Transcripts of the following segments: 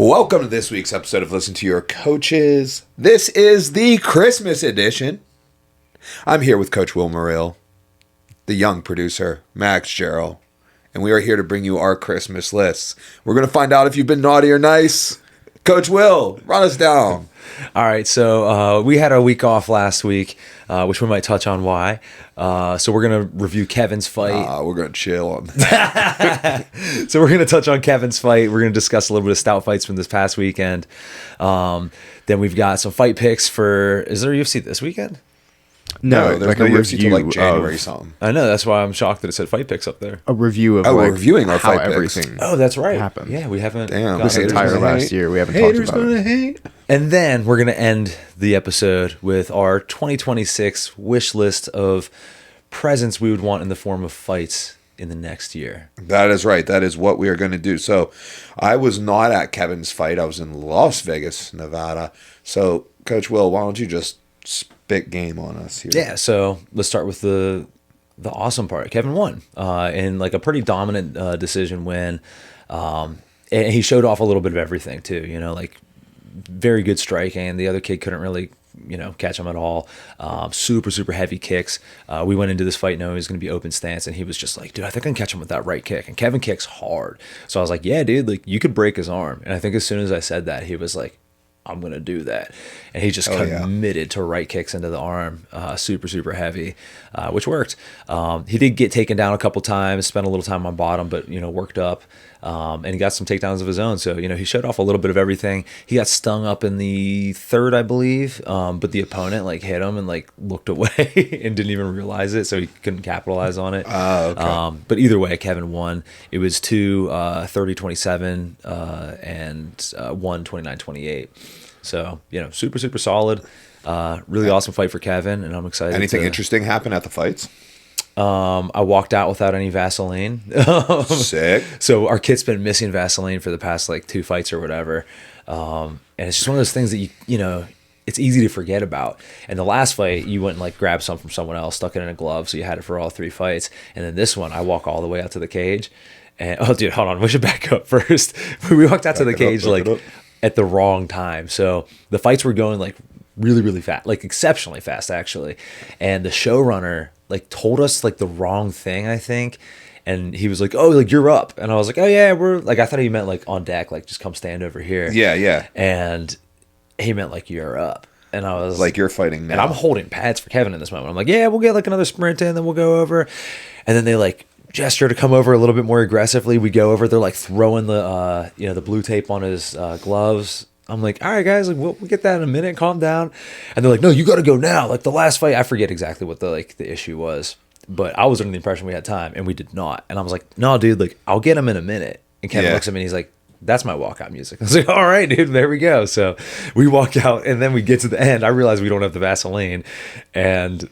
Welcome to this week's episode of Listen to Your Coaches. This is the Christmas edition. I'm here with Coach Will Muriel, the young producer, Max Gerald, and we are here to bring you our Christmas lists. We're going to find out if you've been naughty or nice. Coach Will, run us down. All right, so we had a week off last week, which we might touch on why. So we're going to review Kevin's fight. We're going to chill on that. So we're going to touch on Kevin's fight. We're going to discuss a little bit of Stout Fights from this past weekend. Then we've got some fight picks for, is there UFC this weekend? No, there's like no a UFC till like review January of- something. I know, that's why I'm shocked that it said fight picks up there. A review of we're reviewing our how fight picks. everything Oh, that's right. happened. Yeah, we haven't. Damn, gotten this to entire gonna last hate. year we haven't Haters talked about gonna it. hate. And then we're going to end the episode with our 2026 wish list of presents we would want in the form of fights in the next year. That is right. That is what we are going to do. So I was not at Kevin's fight. I was in Las Vegas, Nevada. So, Coach Will, why don't you just spit game on us here? Yeah, so let's start with the awesome part. Kevin won in like a pretty dominant decision win. And he showed off a little bit of everything too, you know, like very good striking. The other kid couldn't really, catch him at all. Super heavy kicks. We went into this fight knowing he was going to be open stance, and he was just like, dude, I think I can catch him with that right kick. And Kevin kicks hard. So I was like, yeah, dude, like you could break his arm. And I think as soon as I said that, he was like, I'm going to do that. And he just committed to right kicks into the arm, super heavy, which worked. He did get taken down a couple times, spent a little time on bottom, but, worked up. And he got some takedowns of his own. So, he showed off a little bit of everything. He got stung up in the third, I believe. But the opponent hit him and looked away and didn't even realize it. So he couldn't capitalize on it. Okay. But either way, Kevin won. It was 2 30-27 and 1 29-28. So, super solid. Really awesome fight for Kevin. And I'm excited. Anything interesting happen at the fights? I walked out without any Vaseline. Sick. So our kit's been missing Vaseline for the past 2 fights or whatever. And it's just one of those things that it's easy to forget about. And the last fight, you went and grabbed some from someone else, stuck it in a glove, so you had it for all 3 fights. And then this one, I walk all the way out to the cage. And oh, dude, hold on, we should back up first. We walked out to the cage at the wrong time. So the fights were going really fast, exceptionally fast actually. And the showrunner told us the wrong thing, I think. And he was like, oh, you're up. And I was like, oh yeah, we're I thought he meant on deck, just come stand over here. Yeah. And he meant you're up. And I was you're fighting now. And I'm holding pads for Kevin in this moment. I'm like, yeah, we'll get another sprint in, then we'll go over. And then they gesture to come over a little bit more aggressively. We go over, they're throwing the the blue tape on his gloves. I'm like, all right, guys, we'll get that in a minute. Calm down. And they're like, no, you got to go now. The last fight, I forget exactly what the issue was, but I was under the impression we had time, and we did not. And I was like, no, dude, I'll get him in a minute. And Kevin looks at me, and he's like, that's my walkout music. I was like, all right, dude, there we go. So we walk out, and then we get to the end. I realize we don't have the Vaseline, and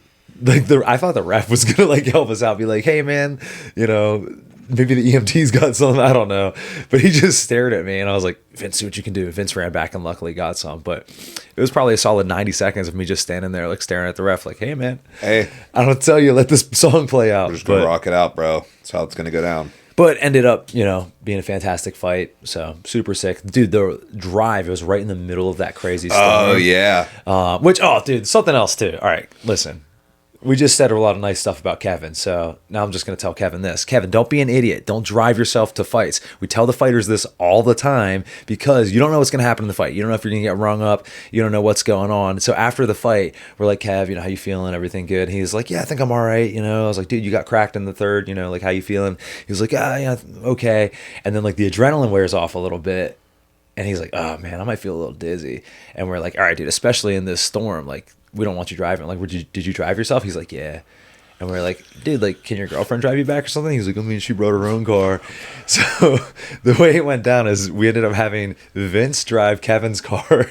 I thought the ref was gonna help us out, be like, hey, man, maybe the EMT's got something, I don't know. But he just stared at me, and I was like, Vince, see what you can do. Vince ran back and luckily got some. But it was probably a solid 90 seconds of me just standing there, staring at the ref, hey, man. Hey. I don't tell you, let this song play out. We're just going to rock it out, bro. That's how it's going to go down. But ended up, being a fantastic fight. So, super sick. Dude, the drive, it was right in the middle of that crazy storm. Oh, yeah. Dude, something else, too. All right, listen. We just said a lot of nice stuff about Kevin, so now I'm just going to tell Kevin this. Kevin, don't be an idiot. Don't drive yourself to fights. We tell the fighters this all the time because you don't know what's going to happen in the fight. You don't know if you're going to get rung up. You don't know what's going on. So after the fight, we're like, Kev, how you feeling? Everything good? And he's like, yeah, I think I'm all right. I was like, dude, you got cracked in the third. How you feeling? He was like, yeah, okay. And then the adrenaline wears off a little bit. And he's like, oh, man, I might feel a little dizzy. And we're like, all right, dude, especially in this storm, we don't want you driving. Did you drive yourself? He's like, yeah. And we're like, dude, can your girlfriend drive you back or something? He's like, I mean, she brought her own car. So the way it went down is we ended up having Vince drive Kevin's car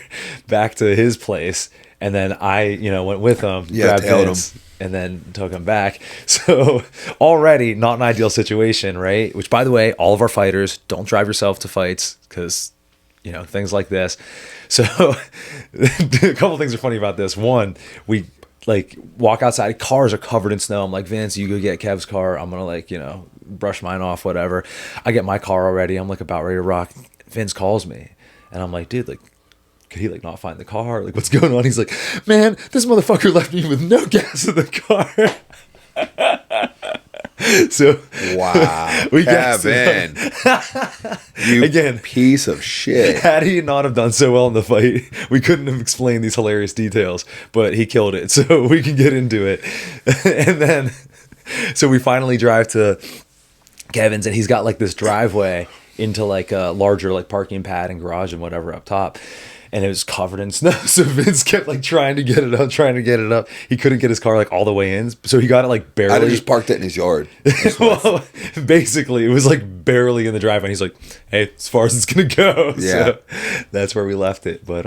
back to his place. And then I, went with him, grabbed Vince, and then took him back. So already not an ideal situation, right? Which, by the way, all of our fighters, don't drive yourself to fights because things like this. So a couple things are funny about this. One, we walk outside, cars are covered in snow. I'm like, Vince, you go get Kev's car. I'm gonna brush mine off, whatever. I get my car already. I'm about ready to rock. Vince calls me And I'm like, dude, like, could he like not find the car? Like, what's going on? He's like, man, this motherfucker left me with no gas in the car. So Wow, we Kevin, you Again, piece of shit. had he not have done so well in the fight, we couldn't have explained these hilarious details, but he killed it. So we can get into it. And then, so we finally drive to Kevin's, and he's got like this driveway into like a larger like parking pad and garage and whatever up top. And it was covered in snow. So Vince kept like trying to get it up. He couldn't get his car like all the way in. So he got it like barely. I'd have just parked it in his yard. Well, basically, it was like barely in the driveway. And he's like, hey, as far as it's going to go. Yeah. So that's where we left it. But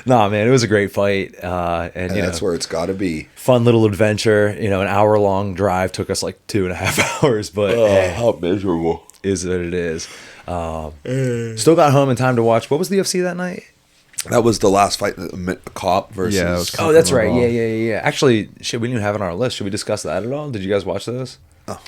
nah, man, it was a great fight. And you that's know, where it's got to be. fun little adventure. You know, an hour-long drive took us like 2.5 hours. But How miserable. is what it is. Still got home in time to watch. What was the UFC that night? That was the last fight, Cop versus. Yeah, it was Oh, that's right. Overall. Yeah. Actually, shit, we didn't even have it on our list. Should we discuss that at all? Did you guys watch those?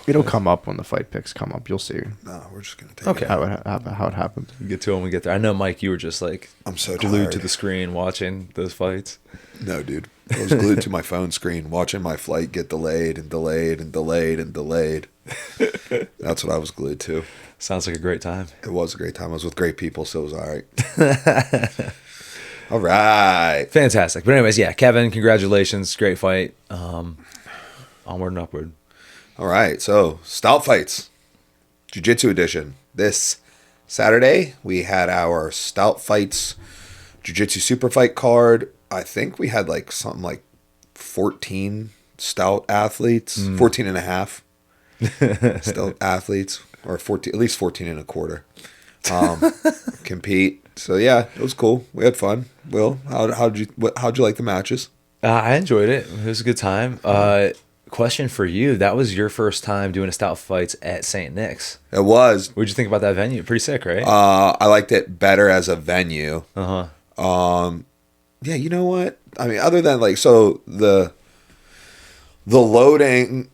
It'll come up when the fight picks come up. You'll see No, we're just gonna take Okay. it. how it happens. We'll get to it when we get there. I know, Mike, you were just like I'm so glued tired. to the screen watching those fights. No, dude. I was glued to my phone screen watching my flight get delayed and delayed and delayed and delayed. That's what I was glued to. Sounds like a great time. It was a great time. I was with great people, so it was all right. All right. Fantastic. But anyways, yeah, Kevin, congratulations. Great fight. Onward and upward. All right. So, Stout Fights Jiu-Jitsu edition. This Saturday, we had our Stout Fights Jiu-Jitsu Super Fight card. I think we had like something like 14 Stout athletes, 14 and a half Stout athletes, or 14, at least 14 and a quarter, compete. So yeah, it was cool. We had fun. Will, how'd you like the matches? I enjoyed it. It was a good time. Question for you. That was your first time doing a Stout Fights at St. Nick's. It was. What'd you think about that venue? Pretty sick, right? I liked it better as a venue. Uh-huh. Yeah, you know what? I mean, other than like, so the loading.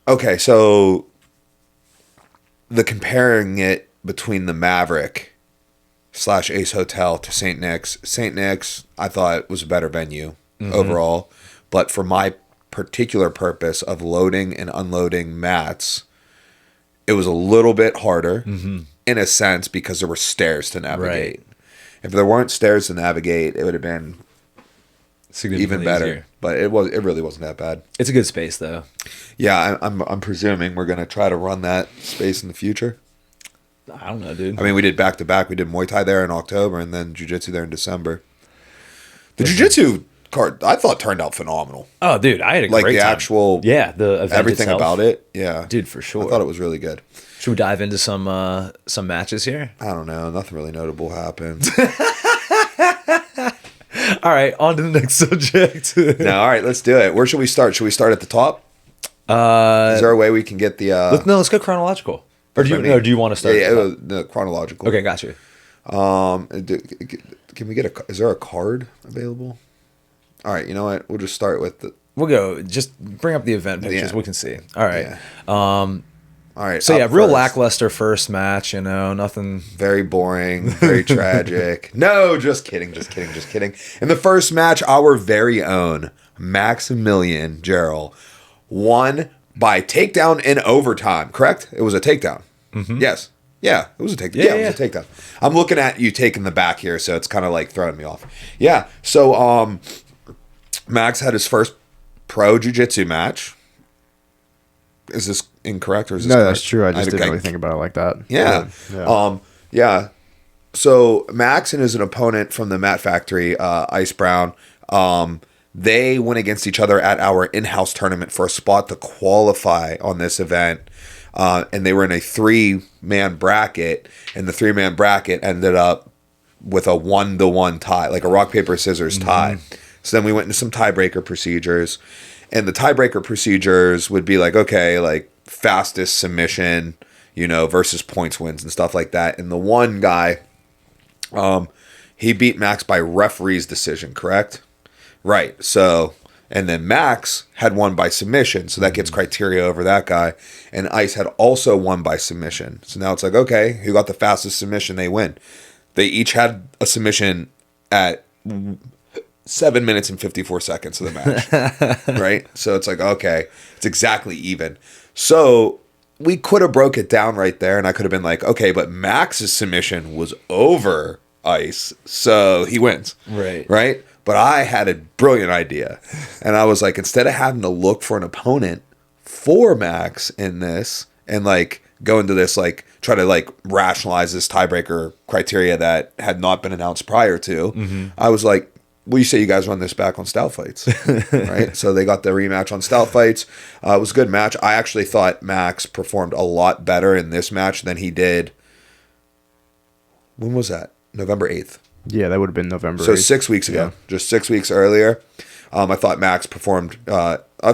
Okay, so the comparing it between the Maverick / Ace Hotel to St. Nick's. St. Nick's, I thought was a better venue overall, but for my particular purpose of loading and unloading mats, it was a little bit harder in a sense because there were stairs to navigate. Right. If there weren't stairs to navigate, it would have been Significantly even better. easier. But it really wasn't that bad. It's a good space, though. Yeah, I'm presuming we're gonna try to run that space in the future. I don't know, dude. I mean, we did back to back. We did Muay Thai there in October, and then Jiu-Jitsu there in December. The Jiu-Jitsu card, I thought, turned out phenomenal. Oh, dude, I had a Like great the time. actual, Yeah, the event everything itself. about it. Yeah, Dude, for sure. I thought it was really good. Should we dive into some matches here? I don't know. Nothing really notable happened. All right, on to the next subject. No, all right, let's do it. Where should we start? Should we start at the top? Is there a way we can get the? Let's go chronological. Or do you? I mean, No, do you want to start? Yeah, at the top? the chronological. Okay, got you. Can we get a? Is there a card available? All right, you know what? We'll just start with the. We'll go. Just bring up the event pictures. Yeah. We can see. All right. Yeah. Um. All right. So yeah, up real first. lackluster first match. You know, nothing. Very boring, very tragic. No, just kidding. In the first match, our very own Maximilian Gerald won by takedown in overtime. Correct? It was a takedown. Yes. Yeah, it was a takedown. Yeah, it was a takedown. I'm looking at you taking the back here, so it's kind of like throwing me off. Yeah. So Max had his first pro jiu-jitsu match. Is this incorrect or is this No, correct? that's true. I just didn't really think about it like that. Yeah. Yeah. So Max and his opponent from the Mat Factory, Ice Brown, they went against each other at our in-house tournament for a spot to qualify on this event. And they were in a 3-man bracket, and the 3-man bracket ended up with a 1-1 tie, like a rock, paper, scissors tie. So then we went into some tiebreaker procedures. And the tiebreaker procedures would be like, okay, like fastest submission, you know, versus points wins and stuff like that. And the one guy, he beat Max by referee's decision, correct? Right. So, and then Max had won by submission. So that gets criteria over that guy. And Ice had also won by submission. So now it's like, okay, who got the fastest submission? They win. They each had a submission at 7 minutes and 54 seconds of the match. Right? So it's like, okay, it's exactly even. So we could have broke it down right there, and I could have been like, okay, but Max's submission was over ice, so he wins. Right? But I had a brilliant idea. And I was like, instead of having to look for an opponent for Max in this and like go into this, like try to like rationalize this tiebreaker criteria that had not been announced prior to, I was like, well, you say you guys run this back on Stout Fights, right? So they got the rematch on Stout Fights. It was a good match. I actually thought Max performed a lot better in this match than he did. When was that? November 8th. Yeah, that would have been November 8th. So 6 weeks ago, just 6 weeks earlier. I thought Max performed.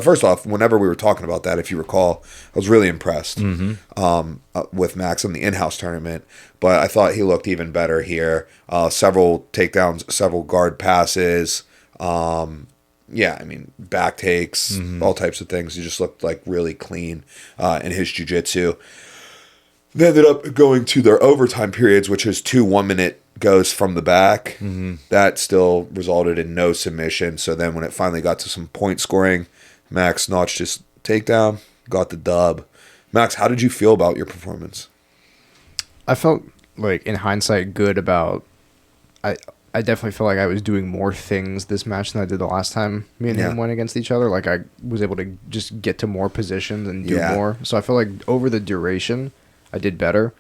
First off, whenever we were talking about that, if you recall, I was really impressed with Max in the in-house tournament. But I thought he looked even better here. Several takedowns, several guard passes. Yeah, I mean, back takes, all types of things. He just looked like really clean in his jiu-jitsu. They ended up going to their overtime periods, which is 2 1-minute goes from the back. That still resulted in no submission. So then when it finally got to some point scoring, Max notched his takedown, got the dub. Max, how did you feel about your performance? I felt like, in hindsight, good about... I definitely feel like I was doing more things this match than I did the last time me and him went against each other. Like, I was able to just get to more positions and do more. So I feel like over the duration, I did better.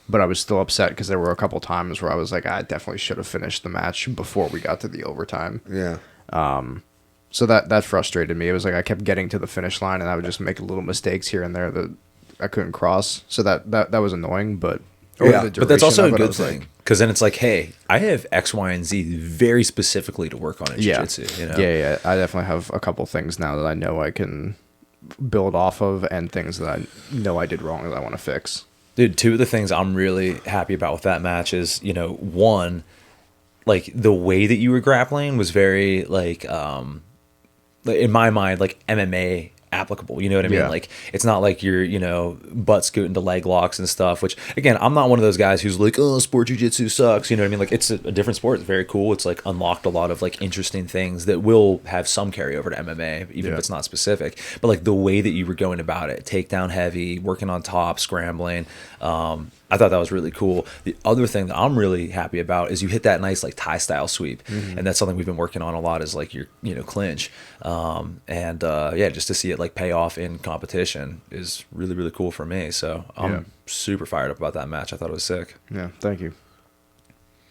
But I was still upset because there were a couple times where I was like, I definitely should have finished the match before we got to the overtime. Yeah. So that frustrated me. It was like I kept getting to the finish line and I would just make little mistakes here and there that I couldn't cross. So that was annoying, but over the duration, but that's also a of it, good thing because then it's like, hey, I have X, Y, and Z very specifically to work on in jiu-jitsu. You know? Yeah. I definitely have a couple things now that I know I can build off of and things that I know I did wrong that I want to fix. Dude, 2 of the things I'm really happy about with that match is, you know, one, like the way that you were grappling was very like in my mind, like MMA applicable. You know what I mean? Yeah. Like it's not like you're, you know, butt scooting to leg locks and stuff, which again, I'm not one of those guys who's like, oh, sport jiu-jitsu sucks. You know what I mean? Like it's a different sport. It's very cool. It's like unlocked a lot of like interesting things that will have some carryover to MMA, even if it's not specific. But like the way that you were going about it, takedown heavy, working on top, scrambling, I thought that was really cool. The other thing that I'm really happy about is you hit that nice like Thai style sweep, and that's something we've been working on a lot. Is like your clinch, just to see it like pay off in competition is really really cool for me. So I'm super fired up about that match. I thought it was sick. Yeah, thank you.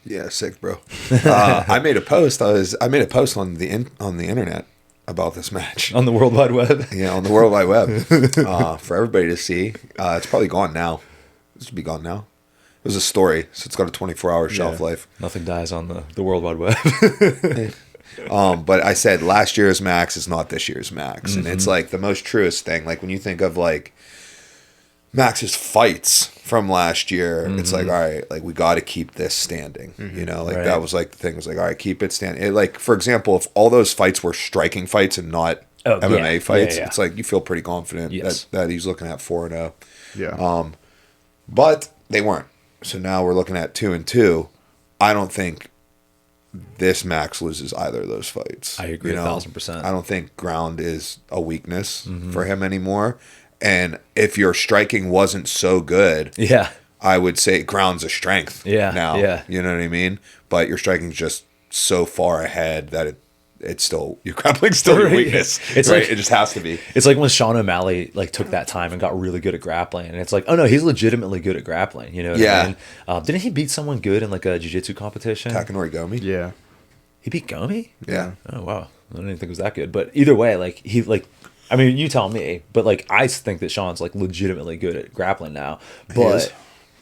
Yeah, sick, bro. I made a post. I made a post on the internet about this match on the World Wide Web. Yeah, on the World Wide Web for everybody to see. It's probably gone now. This should be gone now. It was a story, so it's got a 24-hour shelf life. Nothing dies on the World Wide Web. But I said last year's Max is not this year's Max. And it's like the most truest thing. Like when you think of like Max's fights from last year, it's like, all right, like we got to keep this standing. You know, like that was like the thing. It was like, all right, keep it standing. Like, for example, if all those fights were striking fights and not MMA fights, it's like you feel pretty confident that he's looking at 4-0. Yeah. But they weren't. So now we're looking at 2-2. I don't think this Max loses either of those fights. I agree 1,000%. I don't think ground is a weakness for him anymore. And if your striking wasn't so good, I would say ground's a strength now. Yeah. You know what I mean? But your striking's just so far ahead that it's still, your grappling's still your weakness. It's right? Like, it just has to be. It's like when Sean O'Malley like took that time and got really good at grappling, and it's like, oh no, he's legitimately good at grappling. You know what I mean? Didn't he beat someone good in like a jiu-jitsu competition? Takanori Gomi? Yeah. He beat Gomi? Yeah. Oh wow, I didn't think it was that good. But either way, like he like, I mean, you tell me. But like, I think that Sean's like legitimately good at grappling now. But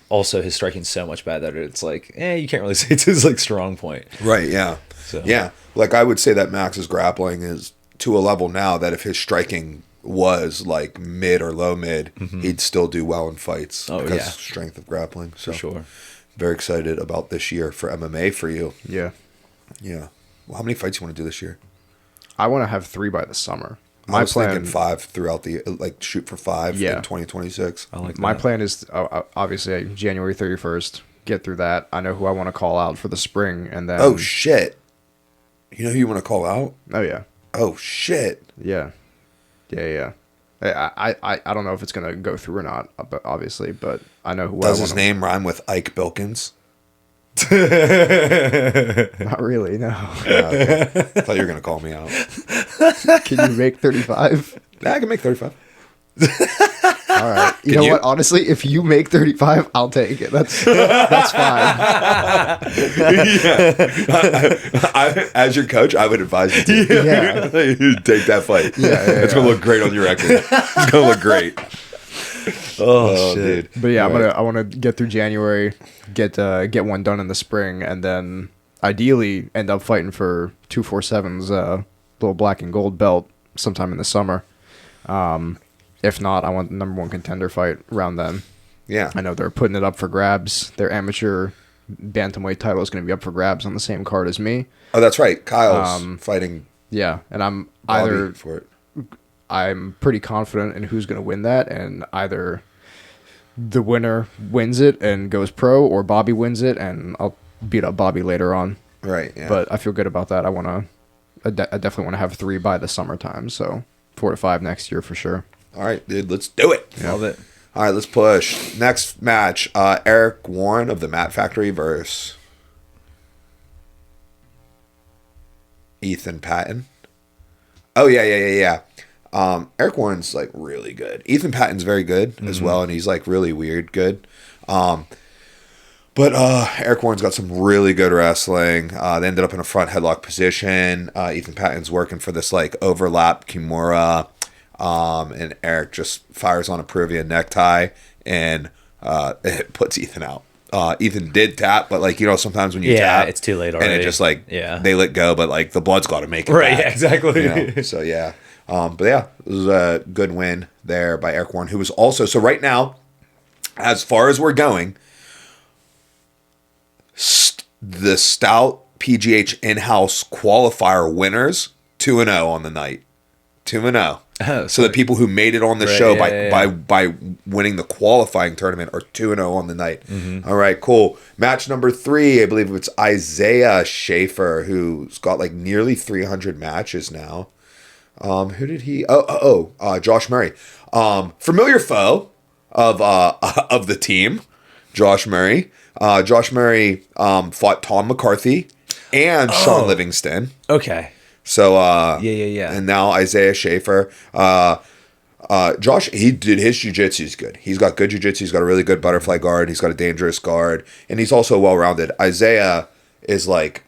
also his striking's so much better that it's like, you can't really say it's his like strong point. Right. Yeah. So. Yeah. Like I would say that Max's grappling is to a level now that if his striking was like mid or low mid, he'd still do well in fights because of strength of grappling. So for sure. Very excited about this year for MMA for you. Yeah. Yeah. Well, how many fights you want to do this year? I want to have 3 by the summer. I was thinking 5 throughout the, like shoot for 5 in 2026. I like my plan is obviously January 31st, get through that. I know who I want to call out for the spring, and then Oh shit! You know who you want to call out? oh yeah, Oh shit! yeah. I don't know if it's gonna go through or not, but obviously, but I know who. Does his name rhyme with Ike Bilkins? Not really, no. Okay. I thought you were gonna call me out. Can you make 35? Nah, I can make 35. All right. You Can know you? what? Honestly, if you make 35, I'll take it. That's fine. As your coach, I would advise you to take that fight. It's gonna look great on your record. It's gonna look great. Oh, shit. But yeah, I want to get through January, get one done in the spring, and then ideally end up fighting for 247's little black and gold belt sometime in the summer. If not, I want the number one contender fight around then. Yeah. I know they're putting it up for grabs. Their amateur bantamweight title is going to be up for grabs on the same card as me. Oh, that's right. Kyle's fighting. Yeah, and I'm Bobby either for it. I'm pretty confident in who's going to win that, and either the winner wins it and goes pro, or Bobby wins it and I'll beat up Bobby later on. Right. Yeah. But I feel good about that. I definitely want to have 3 by the summertime, so 4 to 5 next year for sure. All right, dude. Let's do it. Love it. All right, let's push. Next match, Eric Warren of the Mat Factory versus Ethan Patton. Oh, yeah. Eric Warren's, like, really good. Ethan Patton's very good as well, and he's, like, really weird good. But Eric Warren's got some really good wrestling. They ended up in a front headlock position. Ethan Patton's working for this, like, overlap Kimura. And Eric just fires on a Peruvian necktie and it puts Ethan out. Ethan did tap, but like, you know, sometimes when you tap, it's too late already. and it just like they let go, but like the blood's got to make it right. back, Yeah, exactly. you know? So yeah, but yeah, it was a good win there by Eric Warren, who was also so right now, as far as we're going, the Stout PGH in-house qualifier winners 2-0 on the night, 2-0. Oh, so the people who made it on the show by winning the qualifying tournament are 2-0 on the night. All right, cool. Match number 3, I believe it's Isaiah Schaefer, who's got like nearly 300 matches now. Who did he? Josh Murray. Familiar foe of the team, Josh Murray. Josh Murray fought Tom McCarthy and Sean Livingston. Okay. So yeah. And now Isaiah Schaefer. Josh, he did his jiu-jitsu is good. He's got good jiu-jitsu. He's got a really good butterfly guard. He's got a dangerous guard, and he's also well-rounded. Isaiah is like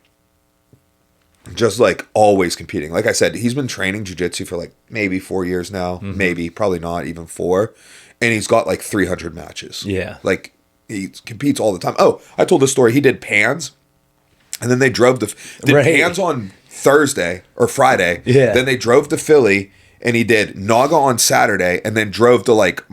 just like always competing. Like I said, he's been training jiu-jitsu for like maybe 4 years now, maybe probably not even 4, and he's got like 300 matches. Yeah, like he competes all the time. Oh, I told this story. He did Pans, and then they drove Pans on Thursday or Friday. Yeah. Then they drove to Philly and he did Naga on Saturday and then drove to like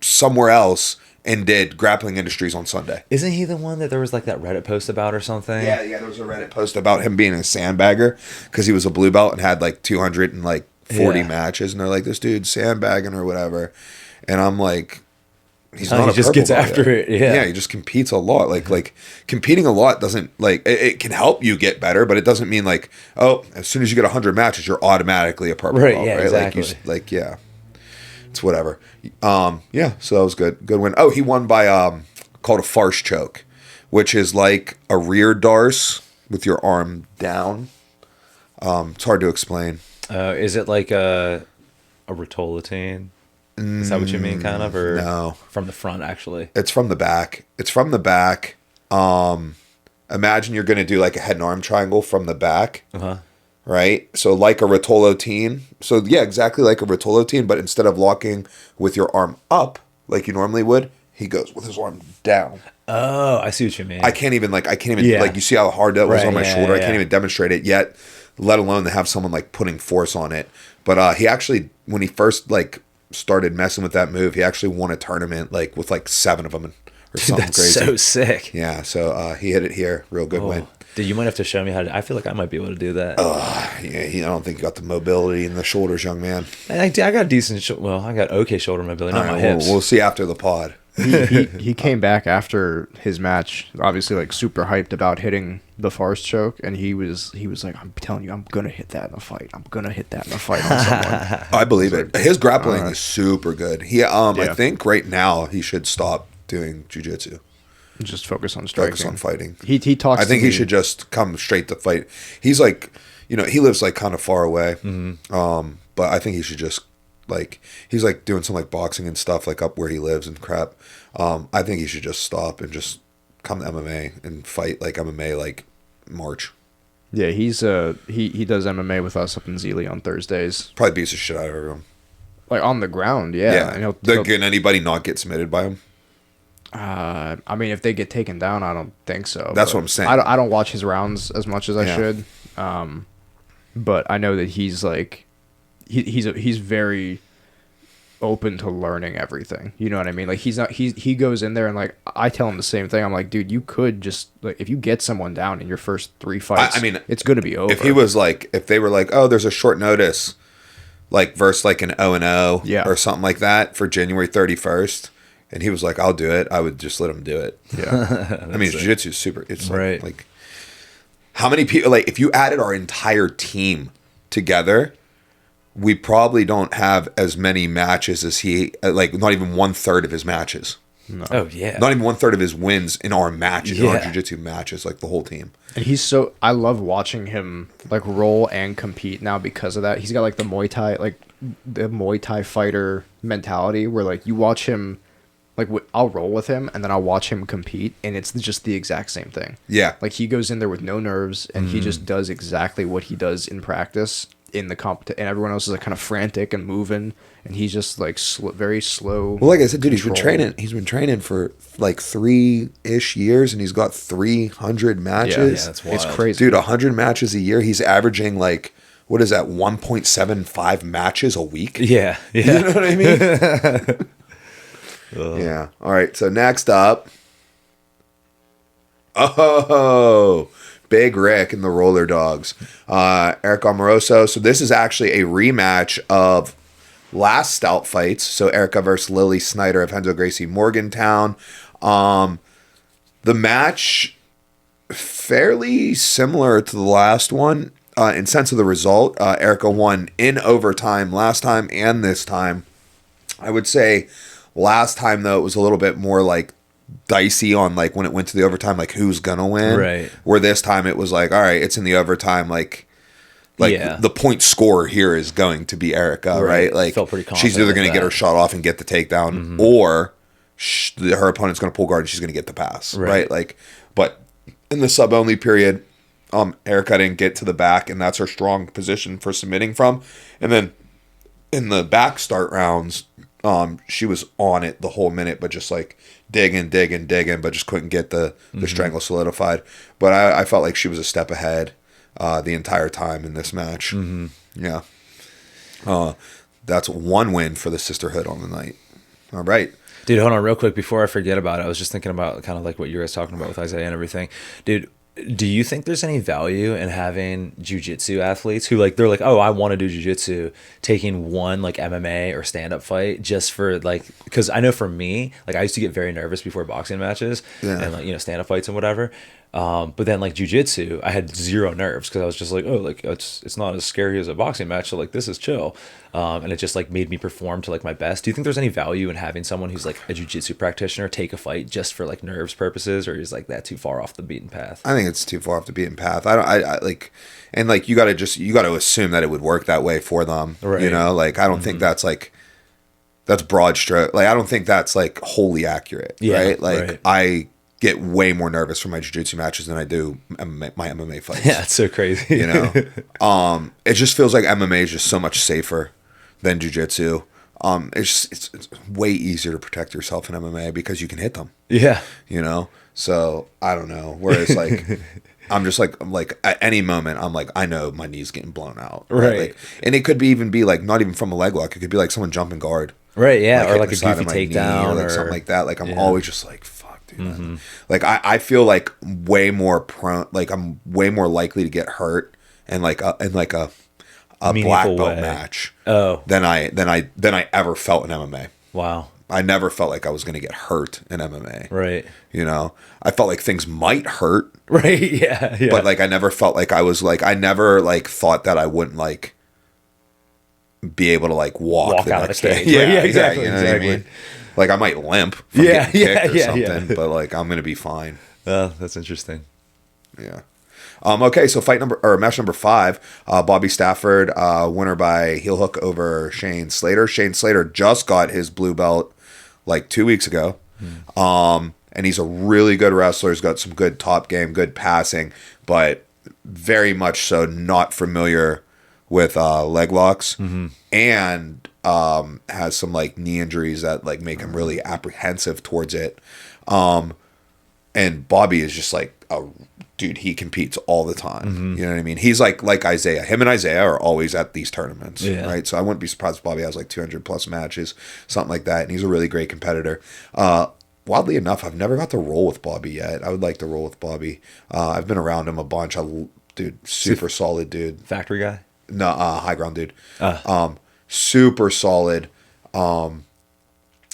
somewhere else and did Grappling Industries on Sunday. Isn't he the one that there was like that Reddit post about or something? Yeah, there was a Reddit post about him being a sandbagger because he was a blue belt and had like 240 matches, and they're like, this dude's sandbagging or whatever. And I'm like, he just gets after it. Yeah, he just competes a lot. Like competing a lot doesn't like it can help you get better, but it doesn't mean like, oh, as soon as you get 100 matches, you're automatically a purple belt, right? Exactly. It's whatever. So that was good win. Oh, he won by called a farce choke, which is like a rear darce with your arm down. It's hard to explain. Is it like a rotolitine? Is that what you mean, kind of, or no? From the front, actually. It's from the back. Imagine you're going to do like a head and arm triangle from the back, right? So like a rotolitine. So yeah, exactly like a rotolitine, but instead of locking with your arm up like you normally would, he goes with his arm down. Oh, I see what you mean. I can't even like you see how hard that was on my shoulder. I can't even demonstrate it yet, let alone to have someone like putting force on it. But he actually, when he first like started messing with that move, he actually won a tournament like with like 7 of them or something That's crazy. so sick. Yeah, so he hit it here, real good win. Dude, you might have to show me how to. I feel like I might be able to do that. I don't think you got the mobility in the shoulders, young man. I got decent. I got okay shoulder mobility, not my hips. We'll see after the pod. He came back after his match, obviously like super hyped about hitting the farce choke, and he was like, I'm telling you, I'm gonna hit that in a fight. I'm gonna hit that in a fight on someone. I believe it. His grappling is super good. I think right now he should stop doing jiu-jitsu. Just focus on striking. Focus on fighting. He talks. I think he should just come straight to fight. He's like, he lives like kind of far away. But I think he should just he's like doing some like boxing and stuff like up where he lives and crap. I think he should just stop and just come to MMA and fight like MMA like March. Yeah, he's he does MMA with us up in Zealy on Thursdays. Probably beats the shit out of everyone. Like on the ground, yeah. And Can anybody not get submitted by him? I mean, if they get taken down, I don't think so. That's what I'm saying. I don't watch his rounds as much as I should. But I know that he's like, he's very open to learning everything. You know what I mean? Like he goes in there and like I tell him the same thing. I'm like, dude, you could just like if you get someone down in your first 3 fights, I mean, it's gonna be over. If they were like, oh, there's a short notice, like versus like an 0-0 or something like that for January 31st. And he was like, I'll do it. I would just let him do it. Yeah. I mean, jiu-jitsu is super. It's like how many people, like if you added our entire team together, we probably don't have as many matches as he, like not even 1/3 of his matches. No. Oh, yeah. Not even 1/3 of his wins in our matches, in our jiu-jitsu matches, like the whole team. And I love watching him like roll and compete now because of that. He's got like the Muay Thai fighter mentality where like you watch him. Like, I'll roll with him, and then I'll watch him compete, and it's just the exact same thing. Yeah. Like, he goes in there with no nerves, and he just does exactly what he does in practice in the competition. And everyone else is, like, kind of frantic and moving, and he's just, like, very slow. Well, like I said, dude, he's been training for, like, 3-ish years, and he's got 300 matches. Yeah, that's wild. It's crazy. Dude, 100 matches a year. He's averaging, like, what is that, 1.75 matches a week? Yeah. You know what I mean? Yeah. All right. So next up, Big Rick and the Roller Dogs, Eric Amoroso. So this is actually a rematch of last Stout Fights. So Erica versus Lily Snyder of Henzo Gracie Morgantown. The match fairly similar to the last one in sense of the result. Erica won in overtime last time and this time. I would say. Last time, though, it was a little bit more, like, dicey on, like, when it went to the overtime, like, who's gonna win. Right. Where this time it was like, all right, it's in the overtime, like the point scorer here is going to be Erica, right? Like, felt pretty confident she's either going to get her shot off and get the takedown, or her opponent's going to pull guard and she's going to get the pass, right? Like, but in the sub-only period, Erica didn't get to the back, and that's her strong position for submitting from. And then in the back start rounds, she was on it the whole minute, but just like digging, but just couldn't get the strangle solidified. But I felt like she was a step ahead the entire time in this match. Yeah. That's one win for the sisterhood on the night. All right. Dude, hold on real quick before I forget about it. I was just thinking about kind of like what you guys talking about with Isaiah and everything. Dude, do you think there's any value in having jiu-jitsu athletes who like they're like, oh, I want to do jiu-jitsu, taking one like MMA or stand-up fight just for like, because I know for me, like I used to get very nervous before boxing matches and like, you know, stand-up fights and whatever. But then like jiu-jitsu, I had zero nerves because I was just like, oh, like it's not as scary as a boxing match, so like this is chill. And it just like made me perform to like my best. Do you think there's any value in having someone who's like a jiu-jitsu practitioner take a fight just for like nerves purposes, or is like that too far off the beaten path? I think it's too far off the beaten path. I like, and like you got to assume that it would work that way for them, right? You know, like I don't think that's broad stroke. Like I don't think that's like wholly accurate, right? Like I get way more nervous for my jiu-jitsu matches than I do my MMA fights. Yeah, it's so crazy. You know, it just feels like MMA is just so much safer than jiu-jitsu. It's way easier to protect yourself in MMA because you can hit them. Yeah, you know. So I don't know. Whereas like I'm like at any moment I'm like I know my knee's getting blown out. Right. Like, and it could be even be like not even from a leg lock. It could be like someone jumping guard. Right. Yeah. Like, or like a goofy takedown or like something like that. Like I'm always just like. Dude, like I feel like way more prone, like I'm way more likely to get hurt in like a black belt match than I ever felt in MMA. Wow. I never felt like I was going to get hurt in MMA. Right. You know, I felt like things might hurt. Right. Yeah. Yeah. But like, I never felt like I never like thought that I wouldn't like be able to like walk the out next of the day. cage. Yeah, exactly. You know exactly. what I mean? Like I might limp from getting kicked or something, yeah. but like I'm going to be fine. That's interesting. Yeah. Okay, so match number 5, Bobby Stafford, winner by heel hook over Shane Slater. Shane Slater just got his blue belt like 2 weeks ago. And he's a really good wrestler. He's got some good top game, good passing, but very much so not familiar with leg locks, and has some like knee injuries that like make him really apprehensive towards it. And Bobby is just like a dude. He competes all the time. You know what I mean? He's like Isaiah. Him and Isaiah are always at these tournaments, right? So I wouldn't be surprised if Bobby has like 200 plus matches, something like that. And he's a really great competitor. Wildly enough, I've never got to roll with Bobby yet. I would like to roll with Bobby. I've been around him a bunch. Dude, super solid dude. Factory guy? No, high ground dude. Super solid. I'd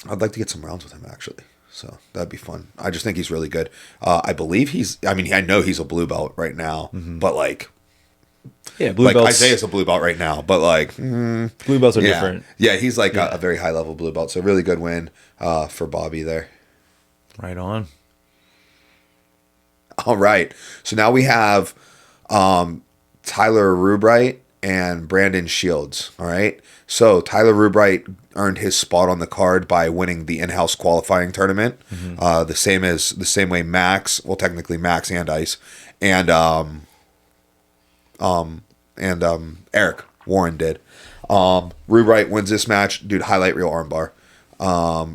like to get some rounds with him actually. So that'd be fun. I just think he's really good. I believe I know he's a blue belt right now, but like, yeah, blue like belts. Isaiah's a blue belt right now, but like, blue belts are different. Yeah, he's like a very high level blue belt. So really good win for Bobby there. Right on. All right. So now we have Tyler Rubright and Brandon Shields. All right. So Tyler Rubright earned his spot on the card by winning the in-house qualifying tournament. The same way Max, well technically Max and Ice, and Eric Warren did. Rubright wins this match. Dude, highlight reel armbar.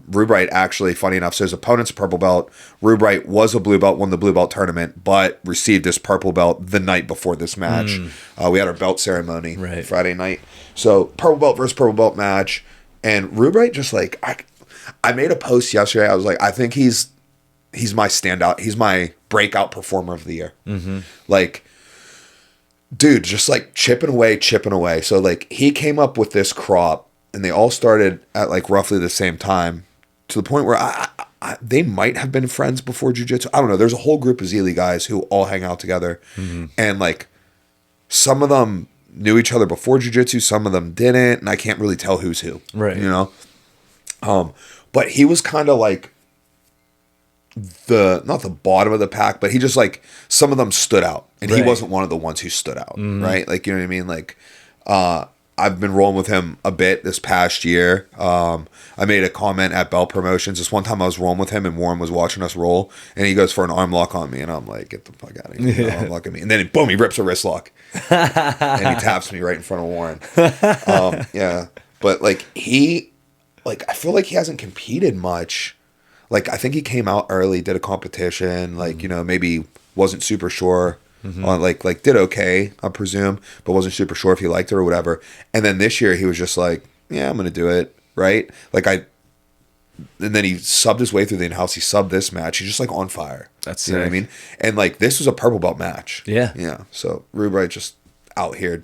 Rubright actually, funny enough, so his opponent's a purple belt. Rubright was a blue belt, won the blue belt tournament, but received this purple belt the night before this match. We had our belt ceremony Friday night. So purple belt versus purple belt match. And Rubright just like, I made a post yesterday. I was like, I think he's my standout. He's my breakout performer of the year. Like, dude, just like chipping away. So like he came up with this crop and they all started at like roughly the same time to the point where they might have been friends before jiu-jitsu. I don't know. There's a whole group of Zealy guys who all hang out together. And like some of them knew each other before jiu-jitsu, some of them didn't, and I can't really tell who's who. Right. You know? But he was kind of like not the bottom of the pack, but he just like some of them stood out. And he wasn't one of the ones who stood out. Right? Like, you know what I mean? Like I've been rolling with him a bit this past year. I made a comment at Bell Promotions. This one time I was rolling with him and Warren was watching us roll and he goes for an arm lock on me and I'm like, get the fuck out of here. You know, arm lock at me. And then boom, he rips a wrist lock. And he taps me right in front of Warren. Yeah. But like I feel like he hasn't competed much. Like I think he came out early, did a competition, like, you know, maybe wasn't super sure. Like did okay, I presume, but wasn't super sure if he liked it or whatever. And then this year he was just like, yeah, I'm gonna do it, right? And then he subbed his way through the in-house. He subbed this match. He's just like on fire. That's you know what I mean. And like this was a purple belt match. Yeah. So Rubright just out here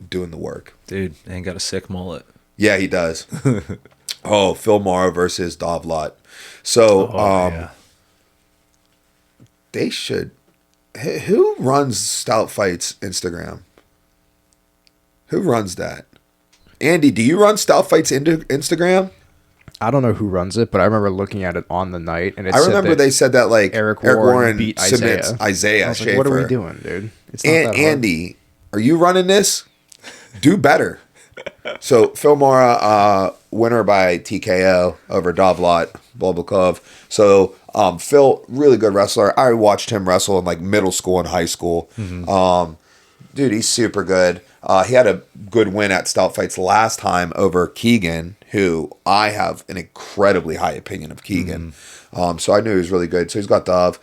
doing the work. Dude, ain't got a sick mullet. Yeah, he does. Phil Morrow versus Dovlot. So they should. Who runs Stout Fights Instagram? Who runs that? Andy, do you run Stout Fights Instagram? I don't know who runs it, but I remember looking at it on the night, and I remember they said that like Eric Warren beat submits Isaiah like, Schaefer. what are we doing, dude? It's not that hard. Andy, are you running this? Do better. So Phil Mora, winner by TKO over Dovlot Bolbakov. So Phil, really good wrestler. I watched him wrestle in like middle school and high school. Dude, he's super good. He had a good win at Stout Fights last time over Keegan, who I have an incredibly high opinion of Keegan. So I knew he was really good. So he's got Dov.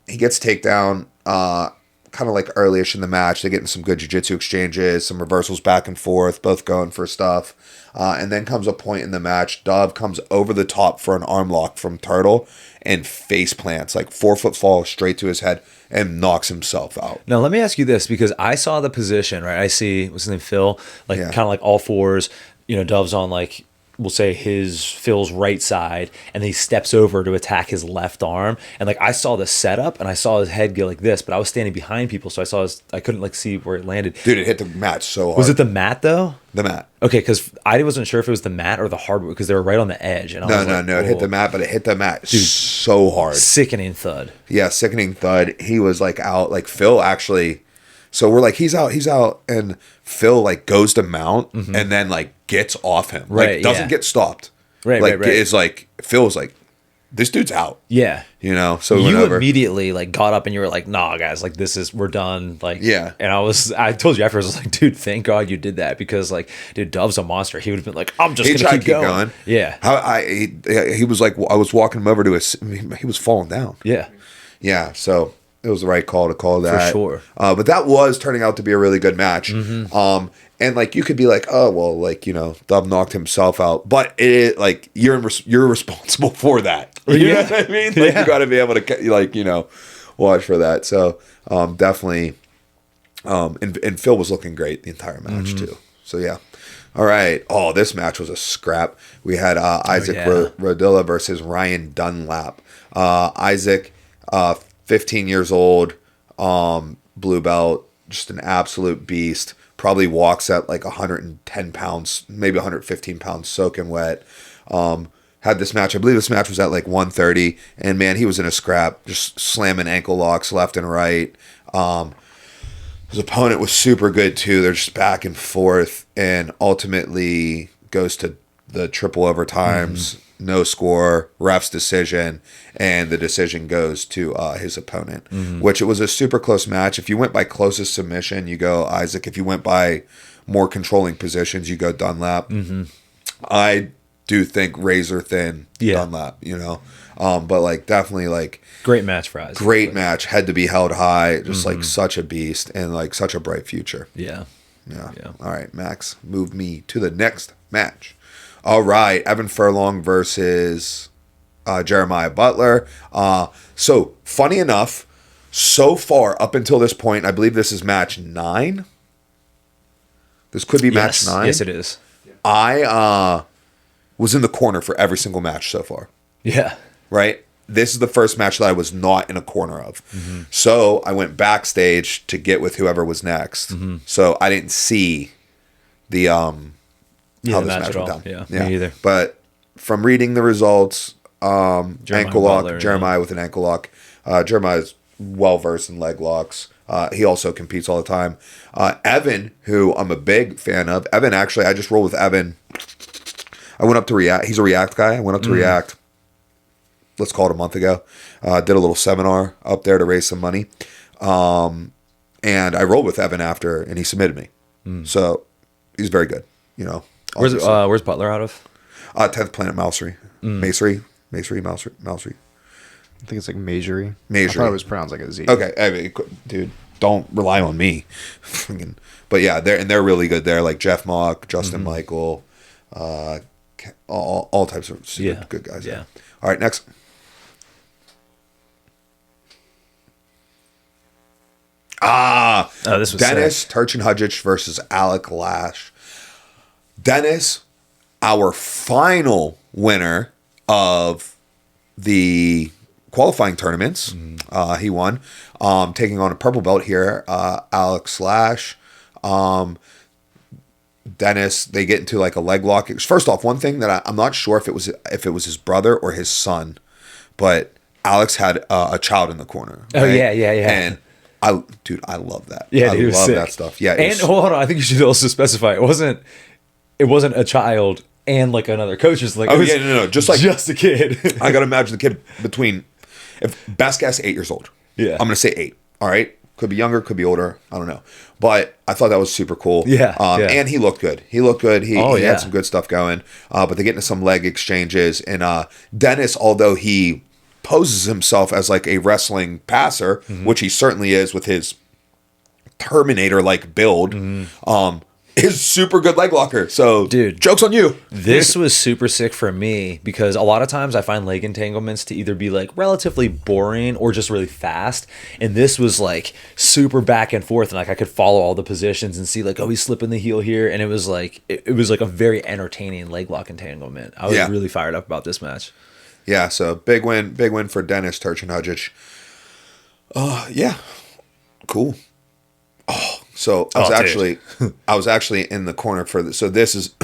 He gets takedown kind of like early-ish in the match. They get in some good jiu-jitsu exchanges, some reversals back and forth, both going for stuff. And then comes a point in the match. Dov comes over the top for an arm lock from Turtle and face plants, like 4-foot fall straight to his head and knocks himself out. Now, let me ask you this, because I saw the position, right? I see, what's his name, Phil, like kind of like all fours, you know, Dov's on like we'll say Phil's right side, and then he steps over to attack his left arm. And like I saw the setup, and I saw his head go like this, but I was standing behind people, so I couldn't like see where it landed. Dude, it hit the mat so hard. Was it the mat though? The mat. Okay, because I wasn't sure if it was the mat or the hardwood because they were right on the edge. And No. It hit the mat, but it hit the mat so hard. Sickening thud. Yeah, sickening thud. He was like out. Like Phil actually. So we're like, he's out, and Phil like goes to mount, and then like gets off him, like doesn't get stopped, right. It's like Phil's like, this dude's out, yeah, So you immediately like got up and you were like, nah, guys, like we're done, like yeah. And I told you afterwards, I was like, dude, thank God you did that because like, dude, Dove's a monster. He would have been like, I'm just gonna keep going. Yeah, he was like, I was walking him over to he was falling down. Yeah. So it was the right call to call that. For sure. But that was turning out to be a really good match. And like you could be like, oh well, like Dove knocked himself out, but it like you're responsible for that. You know what I mean? Like you got to be able to watch for that. So definitely. And Phil was looking great the entire match too. So yeah. All right. Oh, this match was a scrap. We had Isaac Rodilla versus Ryan Dunlap. Isaac. 15 years old, blue belt, just an absolute beast. Probably walks at like 110 pounds, maybe 115 pounds, soaking wet. Had this match, I believe this match was at like 130, and man, he was in a scrap, just slamming ankle locks left and right. His opponent was super good too. They're just back and forth, and ultimately goes to the triple overtimes. No score, ref's decision, and the decision goes to his opponent, which it was a super close match. If you went by closest submission, you go Isaac. If you went by more controlling positions, you go Dunlap. I do think razor thin Dunlap, but like definitely like great match for Isaac. Great match, had to be held high, just like such a beast and like such a bright future. Yeah. All right, Max, move me to the next match. All right, Evan Furlong versus Jeremiah Butler. So, funny enough, so far up until this point, I believe this is match 9. This could be match 9. Yes, it is. I was in the corner for every single match so far. Yeah. Right? This is the first match that I was not in a corner of. So, I went backstage to get with whoever was next. So, I didn't see the... how this match went down. Yeah, me either. But from reading the results, ankle lock, Butler, Jeremiah with an ankle lock. Jeremiah's well-versed in leg locks. He also competes all the time. Evan, who I'm a big fan of. Evan, actually, I just rolled with Evan. I went up to React. He's a React guy. I went up to React, let's call it a month ago. Did a little seminar up there to raise some money. And I rolled with Evan after, and he submitted me. So he's very good, Where's Butler out of? 10th Planet Mousery. Macery. I think it's like Majory. I thought it was pronounced like a Z. Okay, I mean, dude, don't rely on me. But yeah, they're really good there. Like Jeff Mock, Justin Michael, all types of super good guys. Yeah. All right, next. This was Dennis sick. Turchin-Hudjic versus Alec Lash. Dennis, our final winner of the qualifying tournaments. He won. Taking on a purple belt here, Alex Lash. Dennis, they get into like a leg lock. First off, one thing that I'm not sure if it was his brother or his son, but Alex had a child in the corner. Right? Oh yeah. And I love that. Yeah, I dude, love sick. that stuff. Yeah, and hold on, I think you should also specify it wasn't a child and like another coach. Just like just a kid. I gotta imagine the kid between, if best guess 8 years old. Yeah, I'm gonna say 8. All right, could be younger, could be older. I don't know, but I thought that was super cool. Yeah, and he looked good. He had some good stuff going. But they get into some leg exchanges, and Dennis, although he poses himself as like a wrestling passer, which he certainly is with his Terminator-like build, is super good leg locker. So, dude, joke's on you. This was super sick for me because a lot of times I find leg entanglements to either be like relatively boring or just really fast. And this was like super back and forth. And like I could follow all the positions and see like, oh, he's slipping the heel here. And it was like a very entertaining leg lock entanglement. I was really fired up about this match. Yeah, so big win for Dennis Turchinhodzic. Yeah, cool. So I was actually in the corner for this. So this is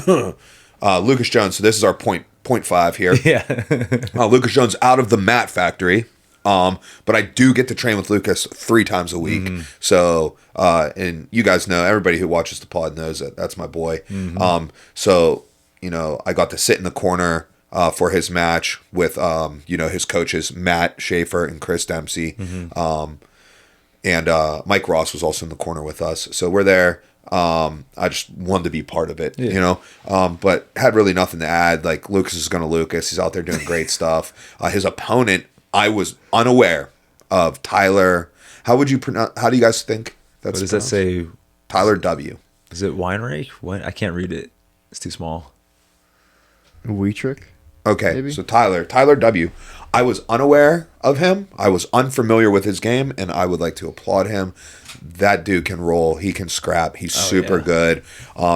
Lucas Jones. So this is our point 5 here. Yeah. Lucas Jones out of the mat factory. But I do get to train with Lucas 3 times a week. Mm-hmm. So and you guys know, everybody who watches the pod knows that that's my boy. Mm-hmm. So I got to sit in the corner for his match with his coaches Matt Schaefer and Chris Dempsey. Mm-hmm. And Mike Ross was also in the corner with us. So we're there. I just wanted to be part of it, but had really nothing to add. Like, Lucas is going to Lucas. He's out there doing great stuff. His opponent, I was unaware of. Tyler. How would you pronounce? How do you guys think that's What does that say? Tyler W. Is it Weinreich? I can't read it. It's too small. Wietrich? Okay, maybe? So Tyler W. I was unaware of him. I was unfamiliar with his game, and I would like to applaud him. That dude can roll. He can scrap. He's super good.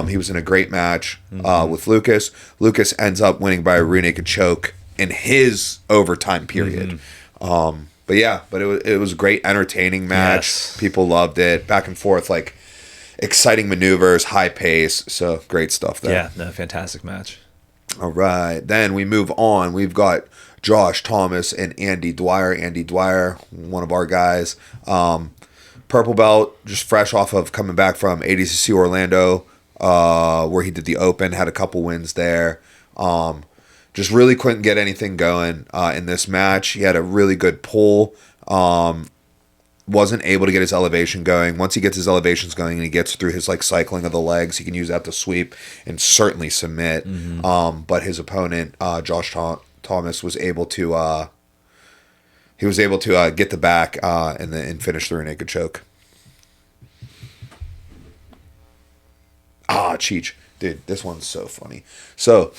He was in a great match with Lucas. Lucas ends up winning by a rear naked choke in his overtime period. Mm-hmm. But it was a great, entertaining match. Yes. People loved it. Back and forth, like exciting maneuvers, high pace. So great stuff there. Yeah, no, fantastic match. All right, then we move on. We've got Josh Thomas and Andy Dwyer. Andy Dwyer, one of our guys. Purple belt, just fresh off of coming back from ADCC Orlando, where he did the Open, had a couple wins there. Just really couldn't get anything going in this match. He had a really good pull. Wasn't able to get his elevation going. Once he gets his elevations going and he gets through his like cycling of the legs, he can use that to sweep and certainly submit. Mm-hmm. But his opponent, Josh Thomas, was able to get the back and finish the rear naked choke. Cheech. Dude, this one's so funny. So,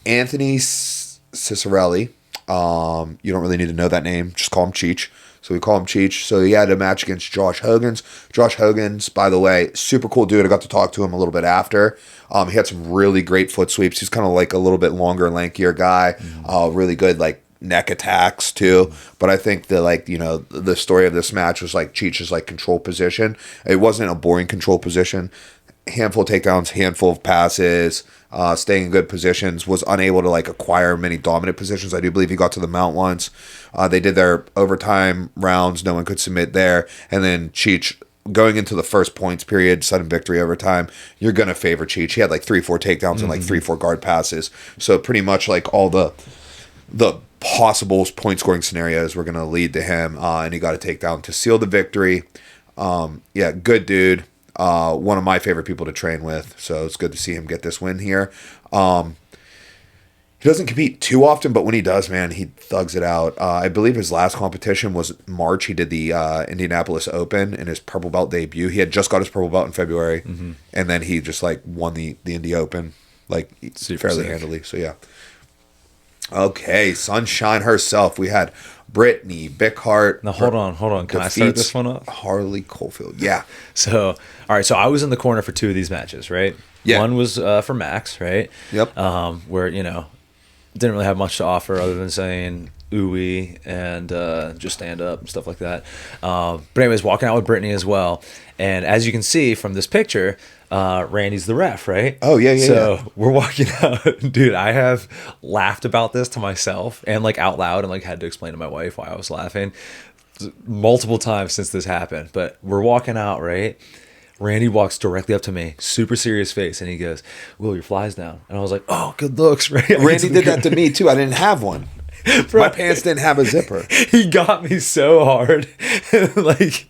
Anthony Cicerelli, you don't really need to know that name. Just call him Cheech. So we call him Cheech. So he had a match against Josh Hogan's. Josh Hogan's, by the way, super cool dude. I got to talk to him a little bit after. He had some really great foot sweeps. He's kind of like a little bit longer, lankier guy. Really good, like, neck attacks too. But I think that, the story of this match was like Cheech's like control position. It wasn't a boring control position. Handful of takedowns, handful of passes, staying in good positions, was unable to like acquire many dominant positions. I do believe he got to the mount once. They did their overtime rounds. No one could submit there. And then Cheech, going into the first points period, sudden victory overtime, you're going to favor Cheech. He had like 3-4 takedowns and like 3-4 guard passes. So pretty much like all the possible point scoring scenarios were going to lead to him. And he got a takedown to seal the victory. Good dude. One of my favorite people to train with, so it's good to see him get this win here. He doesn't compete too often, but when he does, man, he thugs it out. I believe his last competition was March. He did the Indianapolis Open in his purple belt debut. He had just got his purple belt in February, and then he just like won the Indy Open like fairly handily. So yeah. Okay, Sunshine herself. We had Brittany Bickhart. Now hold on. Can I start this one up? Harley Cofield. Yeah. So, all right. So I was in the corner for 2 of these matches, right? Yeah. One was for Max, right? Yep. Where didn't really have much to offer other than saying ooey and just stand up and stuff like that. But anyways, walking out with Brittany as well. And as you can see from this picture, Randy's the ref, right? Oh, yeah. So we're walking out. Dude, I have laughed about this to myself and like out loud and like had to explain to my wife why I was laughing multiple times since this happened. But we're walking out, right? Randy walks directly up to me, super serious face, and he goes, "Will, your fly's down." And I was like, "Oh, good looks." Right? Randy did that to me too. I didn't have one. Bro, my pants didn't have a zipper. He got me so hard. Like,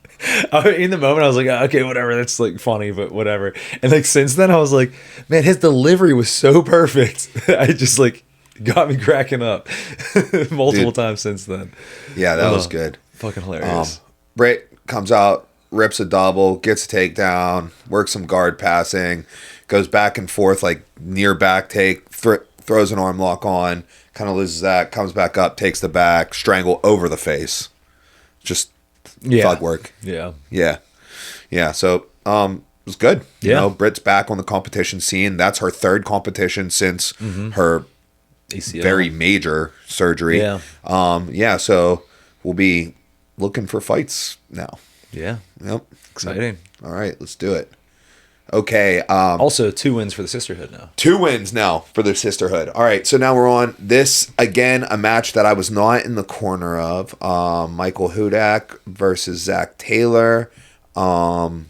in the moment, I was like, okay, whatever. That's like funny, but whatever. And like since then, I was like, man, his delivery was so perfect. I just like got me cracking up multiple times since then. Yeah, that was good. Fucking hilarious. Britt comes out, rips a double, gets a takedown, works some guard passing, goes back and forth like near back take, throws an arm lock on, kind of loses that, comes back up, takes the back, strangle over the face. Just thug work. Yeah. So it was good. Yeah. You know, Britt's back on the competition scene. That's her third competition since her ACL. very major surgery. Yeah. So we'll be looking for fights now. Yeah. Yep. Exciting. All right, let's do it. Okay. Also, 2 wins for the Sisterhood now. 2 wins now for the Sisterhood. All right, so now we're on this, again, a match that I was not in the corner of. Michael Hudak versus Zach Taylor. Looks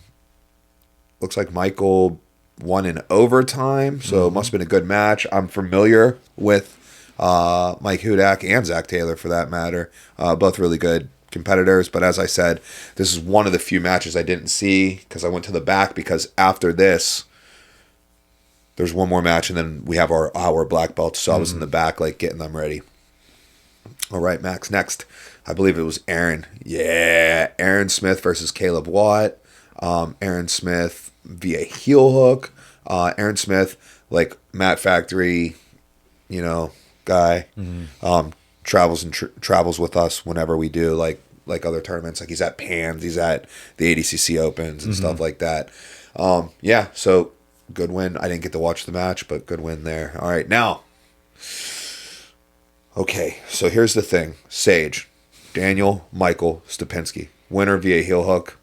like Michael won in overtime, so it must have been a good match. I'm familiar with Mike Hudak and Zach Taylor, for that matter. Both really good competitors, but as I said, this is one of the few matches I didn't see because I went to the back, because after this there's one more match and then we have our black belts, so I was in the back like getting them ready. All right, Max, next I believe it was Aaron Smith versus Caleb Watt. Aaron Smith via heel hook. Aaron Smith, like Matt Factory, you know, guy, travels with us whenever we do like other tournaments. Like he's at PANS, he's at the ADCC Opens and stuff like that. So good win. I didn't get to watch the match, but good win there. All right, now, okay, so here's the thing. Sage, Daniel Michael Stupinski, winner via heel hook.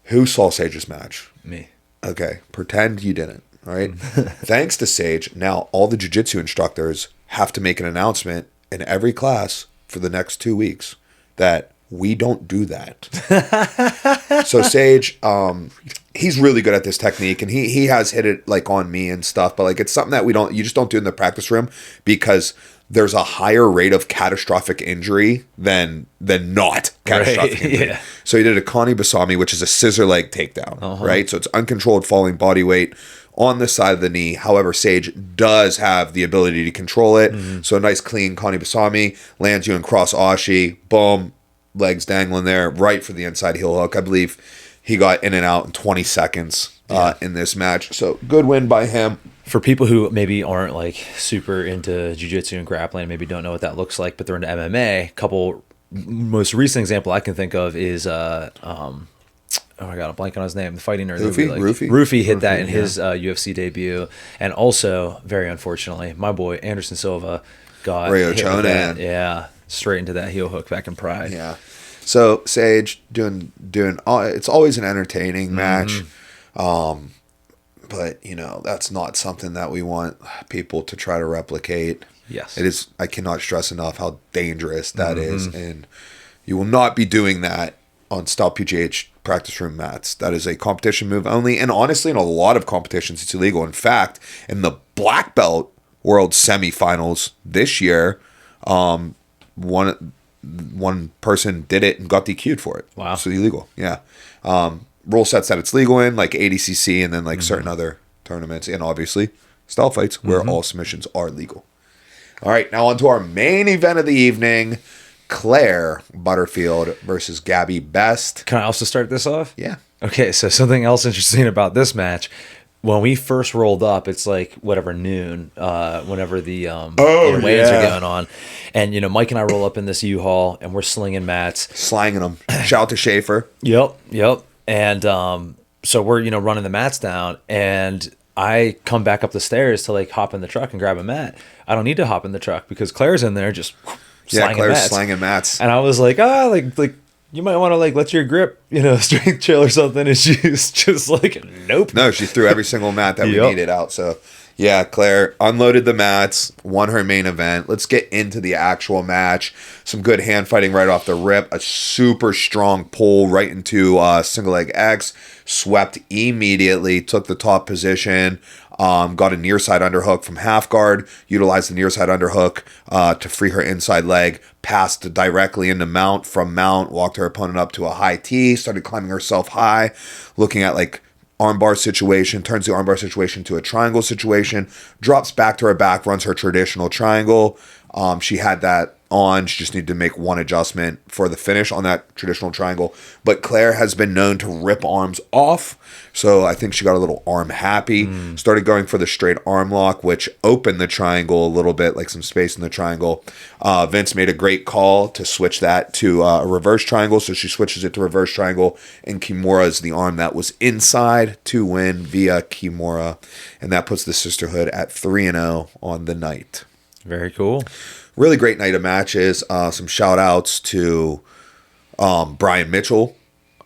Who saw Sage's match? Me. Okay, pretend you didn't. All right. Thanks to Sage, now all the jiu-jitsu instructors have to make an announcement in every class for the next 2 weeks that we don't do that. So Sage, he's really good at this technique, and he has hit it like on me and stuff, but like it's something that you just don't do in the practice room, because there's a higher rate of catastrophic injury than not catastrophic injury. Yeah. So he did a Connie Basami, which is a scissor leg takedown, right? So it's uncontrolled falling body weight on the side of the knee. However, Sage does have the ability to control it. So a nice clean Connie Basami lands you in cross ashi, boom, legs dangling there, right for the inside heel hook. I believe he got in and out in 20 seconds in this match. So good win by him. For people who maybe aren't like super into jiu-jitsu and grappling, maybe don't know what that looks like, but they're into MMA, couple most recent example I can think of is oh my god, I'm blanking on his name. The fighting nerd. Rufy hit that in his UFC debut, and also very unfortunately, my boy Anderson Silva got Ray hit with that. Ochoa. Yeah, straight into that heel hook back in Pride. Yeah. So Sage doing it's always an entertaining match. But you know, that's not something that we want people to try to replicate. Yes. It is. I cannot stress enough how dangerous that is, and you will not be doing that on Stout PGH practice room mats. That is a competition move only, and honestly, in a lot of competitions, it's illegal. In fact, in the black belt world semifinals this year, one person did it and got DQ'd for it. Wow. So illegal. Yeah. Rule sets that it's legal in, like ADCC and then like certain other tournaments, and obviously Stout Fights, where all submissions are legal. All right, now on to our main event of the evening, Claire Butterfield versus Gabby Best. Can I also start this off? Yeah. Okay, so something else interesting about this match. When we first rolled up, it's like whatever noon, whenever the weigh-ins are going on, and you know Mike and I roll up in this U-Haul and we're slinging mats, Slanging them. Shout out to Schaefer. Yep. And so we're running the mats down, and I come back up the stairs to like hop in the truck and grab a mat. I don't need to hop in the truck because Claire's in there just slanging mats. And I was like, like you might want to like let your grip, strength chill or something. And she's just like, nope. No, she threw every single mat that we needed out. So yeah, Claire unloaded the mats, won her main event. Let's get into the actual match. Some good hand fighting right off the rip. A super strong pull right into single leg X. Swept immediately, took the top position. Got a near side underhook from half guard. Utilized the near side underhook to free her inside leg. Passed directly into mount. From mount, walked her opponent up to a high T. Started climbing herself high. Looking at like armbar situation. Turns the armbar situation to a triangle situation. Drops back to her back. Runs her traditional triangle. She had that on. She just needed to make one adjustment for the finish on that traditional triangle. But Claire has been known to rip arms off. So I think she got a little arm happy. Started going for the straight arm lock, which opened the triangle a little bit, like some space in the triangle. Vince made a great call to switch that to a reverse triangle. So she switches it to reverse triangle, and Kimura is the arm that was inside to win via Kimura. And that puts the Sisterhood at 3-0 on the night. Very cool. Really great night of matches. Some shout outs to Brian Mitchell.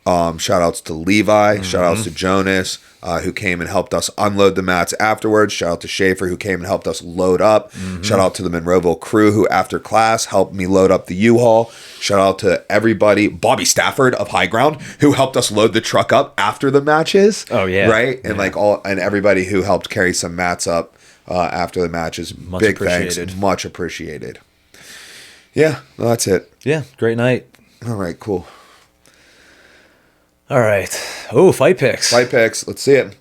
Shout outs to Levi. Shout outs to Jonas, who came and helped us unload the mats afterwards. Shout out to Schaefer, who came and helped us load up. Shout out to the Monroeville crew, who after class helped me load up the U-Haul. Shout out to everybody. Bobby Stafford of High Ground, who helped us load the truck up after the matches. Oh, yeah. Right? And and everybody who helped carry some mats up after the matches. Much Big appreciated. thanks. Much appreciated. Yeah, well, that's it. Yeah, great night. All right, cool. All right. Oh, fight picks. Fight picks. Let's see it.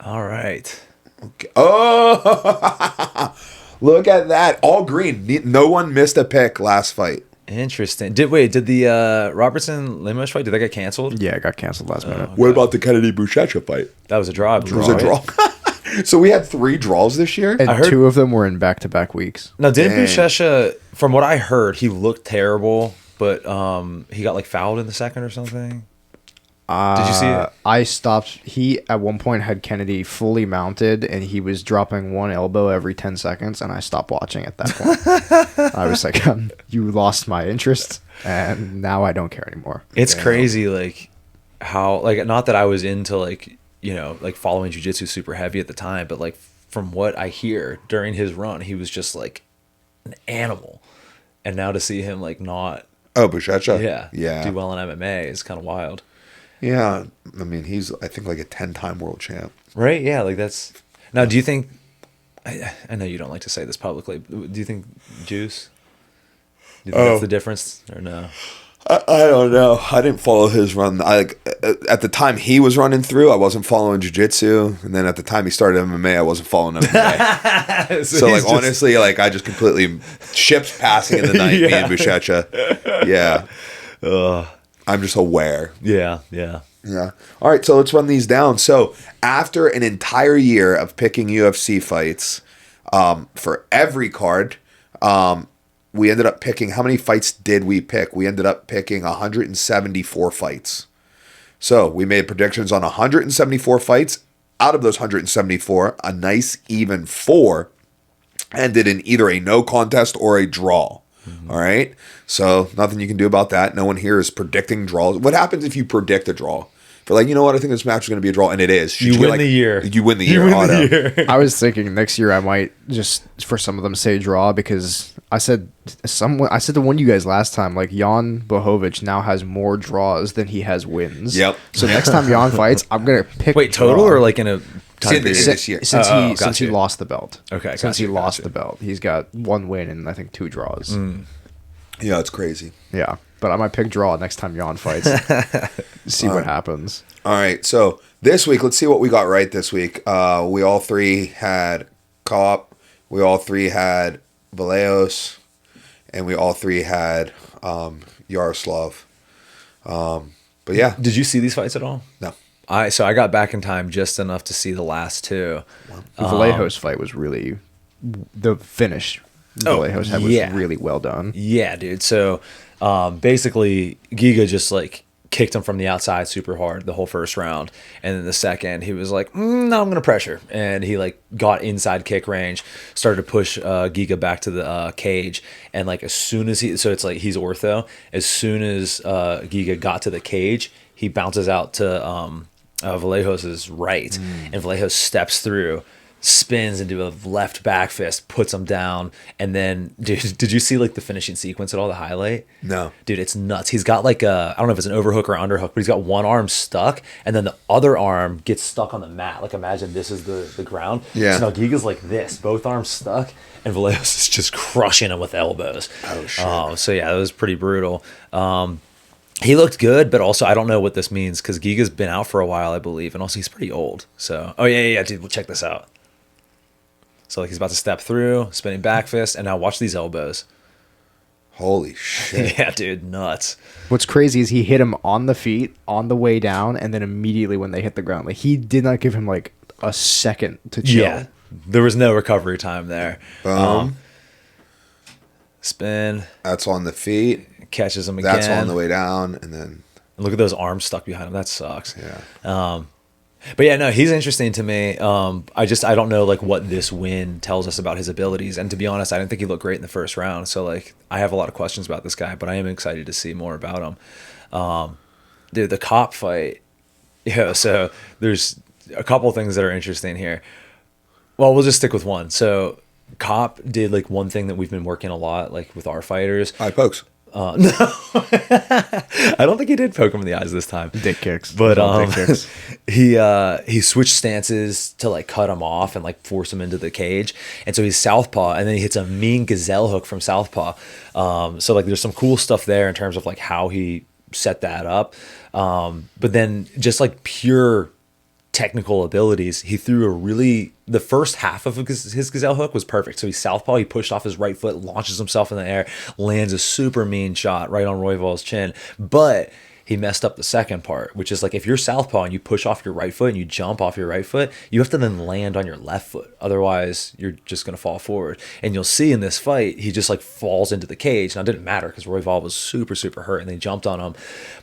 All right. Okay. Oh, look at that. All green. No one missed a pick last fight. Interesting. Did the Robertson Lemos fight, did that get canceled? Yeah, it got canceled last minute. What about the Kennedy Buchecha fight? That was a draw. It was a draw. So we had 3 draws this year? And I heard- 2 of them were in back-to-back weeks. No, didn't Dang. Buchecha, from what I heard, he looked terrible, but he got like fouled in the second or something? Did you see it? I stopped. He, at one point, had Kennedy fully mounted, and he was dropping one elbow every 10 seconds, and I stopped watching at that point. I was like, you lost my interest, and now I don't care anymore. It's crazy, like, how, like, not that I was into, like, you know, like, following jiu-jitsu super heavy at the time, but, like, from what I hear, during his run, he was just, like, an animal. And now to see him, like, not... Oh, Buchecha? Yeah. Do well in MMA is kind of wild. Yeah. I mean, he's, I think, like a 10-time world champ. Right? Yeah, like, that's... Now, do you think... I know you don't like to say this publicly. Do you think Juice? Do you think that's the difference, or no? I don't know. I didn't follow his run. At the time he was running through, I wasn't following jiu-jitsu. And then at the time he started MMA, I wasn't following MMA. so like, honestly, like, I just completely... Ships passing in the night, me and Buchecha. Yeah. I'm just aware. Yeah. Yeah. All right, so let's run these down. So after an entire year of picking UFC fights for every card, we ended up picking... How many fights did we pick? We ended up picking 174 fights. So we made predictions on 174 fights. Out of those 174, a nice even 4 ended in either a no contest or a draw. All right? So nothing you can do about that. No one here is predicting draws. What happens if you predict a draw? For like, you know what, I think this match is going to be a draw, and it is. You win the year. You win the year. Auto. I was thinking next year I might just, for some of them, say draw, because I said to one of you guys last time, like, Jan Bohovic now has more draws than he has wins. Yep. So next time Jan fights, I'm gonna pick. Wait, total draw. or like in a time period? This year. Since he lost the belt. Okay, Since he gotcha, lost gotcha. the belt, he's got 1 win and I think 2 draws. Yeah, it's crazy. Yeah, but I might pick draw next time Jan fights. See what happens. All right, so this week, let's see what we got right this week. We all 3 had Kopp. We all 3 had Vallejos. And we all 3 had Yaroslav. But yeah. Did you see these fights at all? No. So I got back in time just enough to see the last 2. The Vallejos fight was really... The finish Vallejos had was really well done. Yeah, dude. So basically, Giga just like kicked him from the outside super hard the whole first round, and then the second he was like, "No, I'm gonna pressure," and he like got inside kick range, started to push Giga back to the cage, and like as soon as so it's like he's ortho. As soon as Giga got to the cage, he bounces out to Vallejos' right, and Vallejos steps through, spins into a left back fist, puts him down, and then, dude, did you see like the finishing sequence at all, the highlight? No. Dude, it's nuts. He's got like I don't know if it's an overhook or underhook, but he's got one arm stuck, and then the other arm gets stuck on the mat. Like, imagine this is the ground. Yeah. So now Giga's like this, both arms stuck, and Vallejos is just crushing him with elbows. Oh, shit. So yeah, it was pretty brutal. He looked good, but also I don't know what this means, because Giga's been out for a while, I believe, and also he's pretty old. So, oh yeah, dude, well, check this out. So like he's about to step through, spinning back fist, and now watch these elbows. Holy shit. Yeah, dude, nuts. What's crazy is he hit him on the feet on the way down, and then immediately when they hit the ground, like he did not give him like a second to chill. Yeah, there was no recovery time there. Boom. Spin. That's on the feet. Catches him again. That's on the way down, and then And look at those arms stuck behind him. That sucks. yeah. But yeah, no, he's interesting to me. I don't know like what this win tells us about his abilities. And to be honest, I didn't think he looked great in the first round. So like I have a lot of questions about this guy, but I am excited to see more about him. Dude, the cop fight. Yeah, so there's a couple things that are interesting here. Well, we'll just stick with one. So Cop did like one thing that we've been working a lot like with our fighters. High pokes. No, I don't think he did poke him in the eyes this time. Dick kicks. But Dick kicks. he switched stances to like cut him off and like force him into the cage. And so he's southpaw, and then he hits a mean gazelle hook from southpaw. So like there's some cool stuff there in terms of like how he set that up. But then just like pure technical abilities, he threw the first half of his gazelle hook was perfect. So he's southpaw, he pushed off his right foot, launches himself in the air, lands a super mean shot right on Royval's chin. But he messed up the second part, which is like if you're southpaw and you push off your right foot and you jump off your right foot, you have to then land on your left foot. Otherwise, you're just going to fall forward. And you'll see in this fight, he just like falls into the cage. Now, it didn't matter because Royval was super, super hurt and they jumped on him.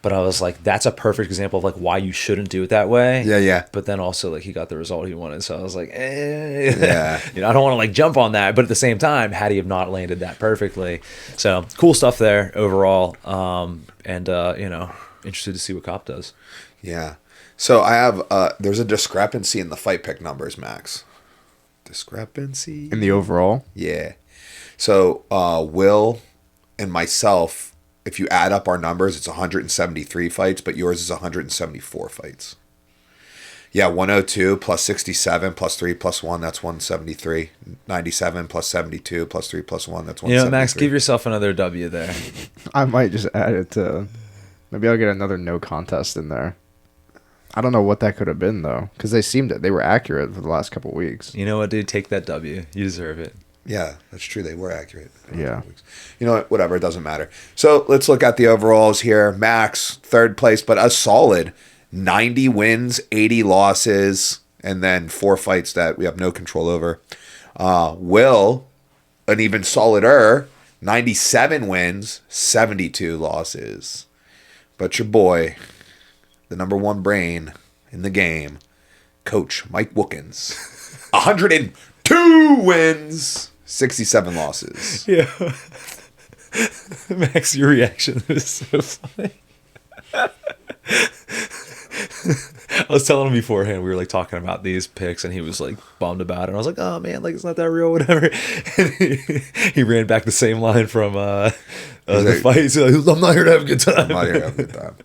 But I was like, that's a perfect example of like why you shouldn't do it that way. Yeah, yeah. But then also like he got the result he wanted. So I was like, eh. Yeah. I don't want to like jump on that. But at the same time, had he have not landed that perfectly. So cool stuff there overall. Interested to see what Cop does. Yeah. So I have there's a discrepancy in the fight pick numbers, Max. Discrepancy In the overall? Yeah. So Will and myself, if you add up our numbers, it's 173 fights, but yours is 174 fights. Yeah, 102 plus 67 plus 3 plus 1, that's 173. 97 plus 72 plus 3 plus 1, that's 173. Max, give yourself another W there. I might just add it to... Maybe I'll get another no contest in there. I don't know what that could have been, though, because they were accurate for the last couple weeks. You know what, dude? Take that W. You deserve it. Yeah, that's true. They were accurate. Yeah. You know what? Whatever. It doesn't matter. So let's look at the overalls here. Max, third place, but a solid 90 wins, 80 losses, and then 4 fights that we have no control over. Will, an even solider, 97 wins, 72 losses. But your boy, the number one brain in the game, Coach Mike Wookins, 102 wins, 67 losses. Yeah. Max, your reaction is so funny. I was telling him beforehand, we were like talking about these picks, and he was like bummed about it. And I was like, oh man, like it's not that real, whatever. And he ran back the same line from the fight. He's like, I'm not here to have a good time. I'm not here to have a good time.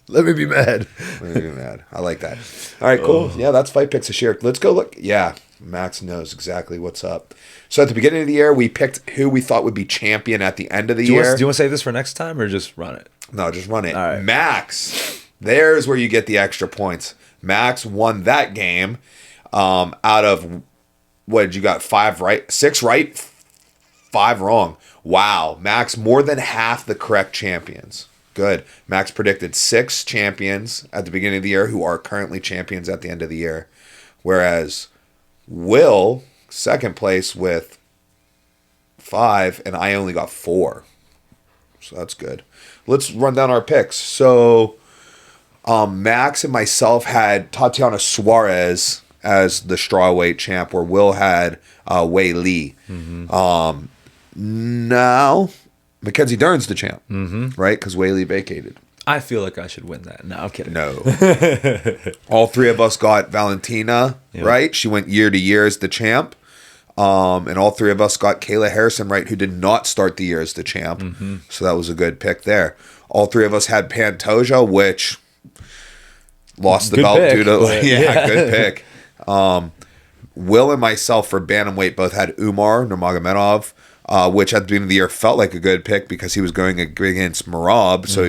Let me be mad. Let me be mad. I like that. All right, cool. Yeah, that's fight picks this year. Let's go look. Yeah, Max knows exactly what's up. So at the beginning of the year, we picked who we thought would be champion at the end of the year. Do you want to save this for next time or just run it? No, just run it. All right. Max, there's where you get the extra points. Max won that game out of, what did you got, 5 right? 6 right? 5 wrong. Wow. Max, more than half the correct champions. Good. Max predicted 6 champions at the beginning of the year who are currently champions at the end of the year. Whereas Will, second place with 5, and I only got 4. So that's good. Let's run down our picks. So Max and myself had Tatiana Suarez as the strawweight champ, where Will had Wei Li. Mm-hmm. Now Mackenzie Dern's the champ, right? Because Wei Li vacated. I feel like I should win that. No, I'm kidding. No. All 3 of us got Valentina, right? She went year to year as the champ. And all 3 of us got Kayla Harrison, right, who did not start the year as the champ. Mm-hmm. So that was a good pick there. All 3 of us had Pantoja, which lost the Good belt pick, due to... but- Yeah, good pick. Will and myself for bantamweight both had Umar Nurmagomedov, which at the beginning of the year felt like a good pick because he was going against Merab. So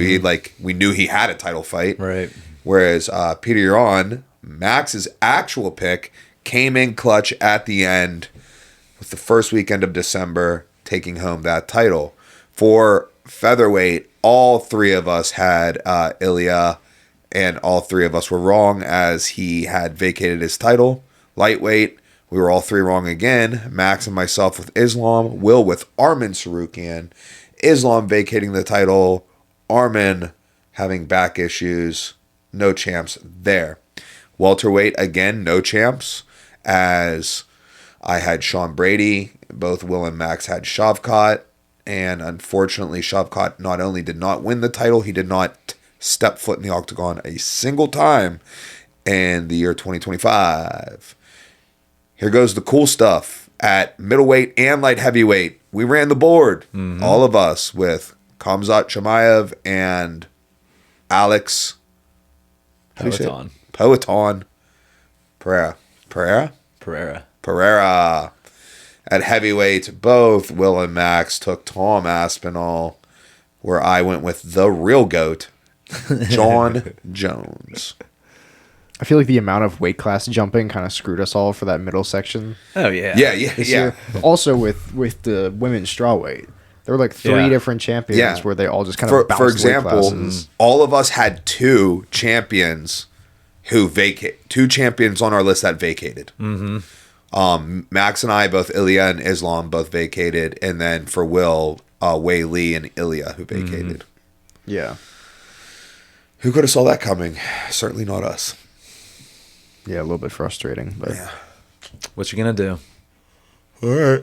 we knew he had a title fight. Right. Whereas Peter Yaron, Max's actual pick, came in clutch at the end with the first weekend of December taking home that title. For featherweight, all three of us had Ilya, and all three of us were wrong as he had vacated his title. Lightweight, we were all three wrong again. Max and myself with Islam, Will with Arman Sarukian. Islam vacating the title, Arman having back issues, no champs there. Welterweight, again, no champs, as I had Sean Brady. Both Will and Max had Shavkat, and unfortunately, Shavkat not only did not win the title, he did not step foot in the octagon a single time in the year 2025. Here goes the cool stuff. At middleweight and light heavyweight, we ran the board, all of us, with Khamzat Chimaev and Alex Poetan Pereira. At heavyweight, both Will and Max took Tom Aspinall, where I went with the real GOAT, John Jones. I feel like the amount of weight class jumping kind of screwed us all for that middle section. Oh, yeah. Yeah. Also, with the women's strawweight, there were like three different champions where they all just kind of bounced For example, weight classes. all of us had two champions two champions on our list that vacated. Max and I, both Ilya and Islam, both vacated, and then for Will, Wei Lee and Ilya, who vacated. Yeah. Who could have saw that coming? Certainly not us. Yeah, a little bit frustrating, but What you gonna do? All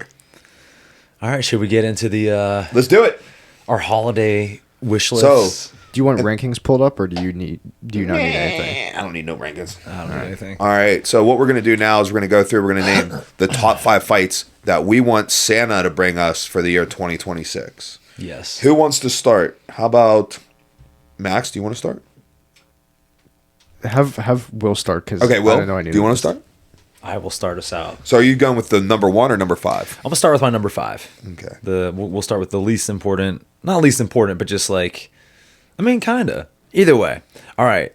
All right, should we get into the let's do it. our holiday wish list? So, do you want rankings pulled up, or do you not need anything? I don't need no rankings. I don't know anything. All right, so what we're going to do now is we're going to go through, we're going to name the top 5 fights that we want Santa to bring us for the year 2026. Yes. Who wants to start? How about Max? Do you want to start? Have Will start, because Okay, Will, I don't know any. do you want to start? I will start us out. So are you going with the number 1 or number 5? I'm gonna start with my number 5. Okay. We'll start with the least important, not least important, but just like, I mean, kinda. Either way. All right.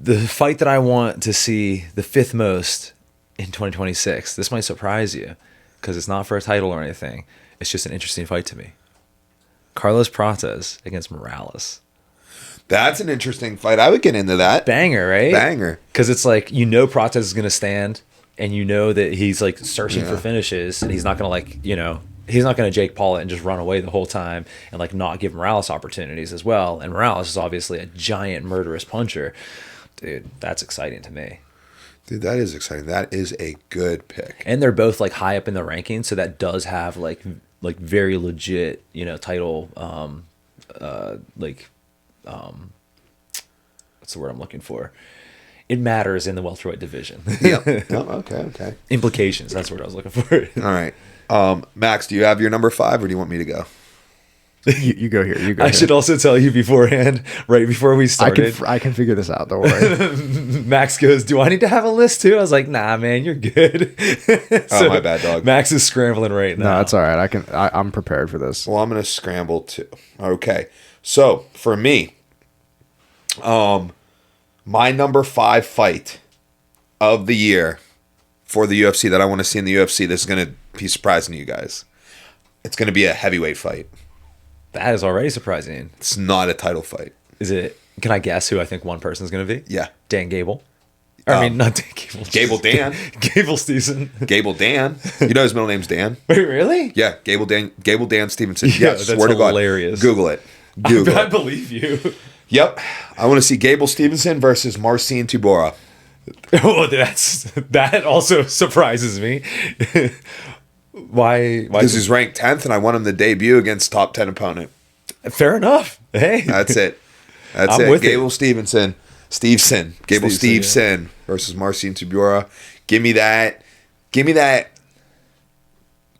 The fight that I want to see the 5th most in 2026. This might surprise you because it's not for a title or anything. It's just an interesting fight to me. Carlos Prates against Morales. That's an interesting fight. I would get into that. Banger, right? Banger. Because it's like, you know, Prates is going to stand, and you know that he's like searching for finishes, and he's not going to like, you know, he's not going to Jake Paul it and just run away the whole time and like not give Morales opportunities as well. And Morales is obviously a giant murderous puncher. Dude, that's exciting to me. Dude, that is exciting. That is a good pick. And they're both like high up in the rankings, so that does have like very legit, you know, title what's the word I'm looking for? It matters in the welterweight division. Yep. Oh, okay. Implications, that's what I was looking for. All right. Max, do you have your number 5 or do you want me to go? You go here. You go. I should also tell you beforehand, right before we started. I can figure this out. Don't worry. Max goes, "Do I need to have a list too?" I was like, "Nah, man, you're good." Oh, my bad, dog. Max is scrambling right now. No, it's all right. I'm prepared for this. Well, I'm going to scramble too. Okay. So, for me, my number 5 fight of the year for the UFC that I want to see in the UFC, this is going to be surprising to you guys. It's going to be a heavyweight fight. That is already surprising. It's not a title fight. Is it? Can I guess who I think one person's going to be? Yeah. Dan Gable. I mean, not Dan Gable. Gable Dan. Gable Stevenson. Gable Dan. You know his middle name's Dan? Wait, really? Yeah, Gable Dan Stevenson. Yeah, Yeah, that's swear to God. hilarious. Google it. Google I it. believe you. Yep. I want to see Gable Stevenson versus Marcin Tybura. Oh, that also surprises me. Why? Because he's ranked 10th and I want him to debut against top 10 opponent. Fair enough. Hey, That's it. That's I'm it. with Gable Stevenson. Gable Stevenson yeah. versus Marcin Tybura. Give me that.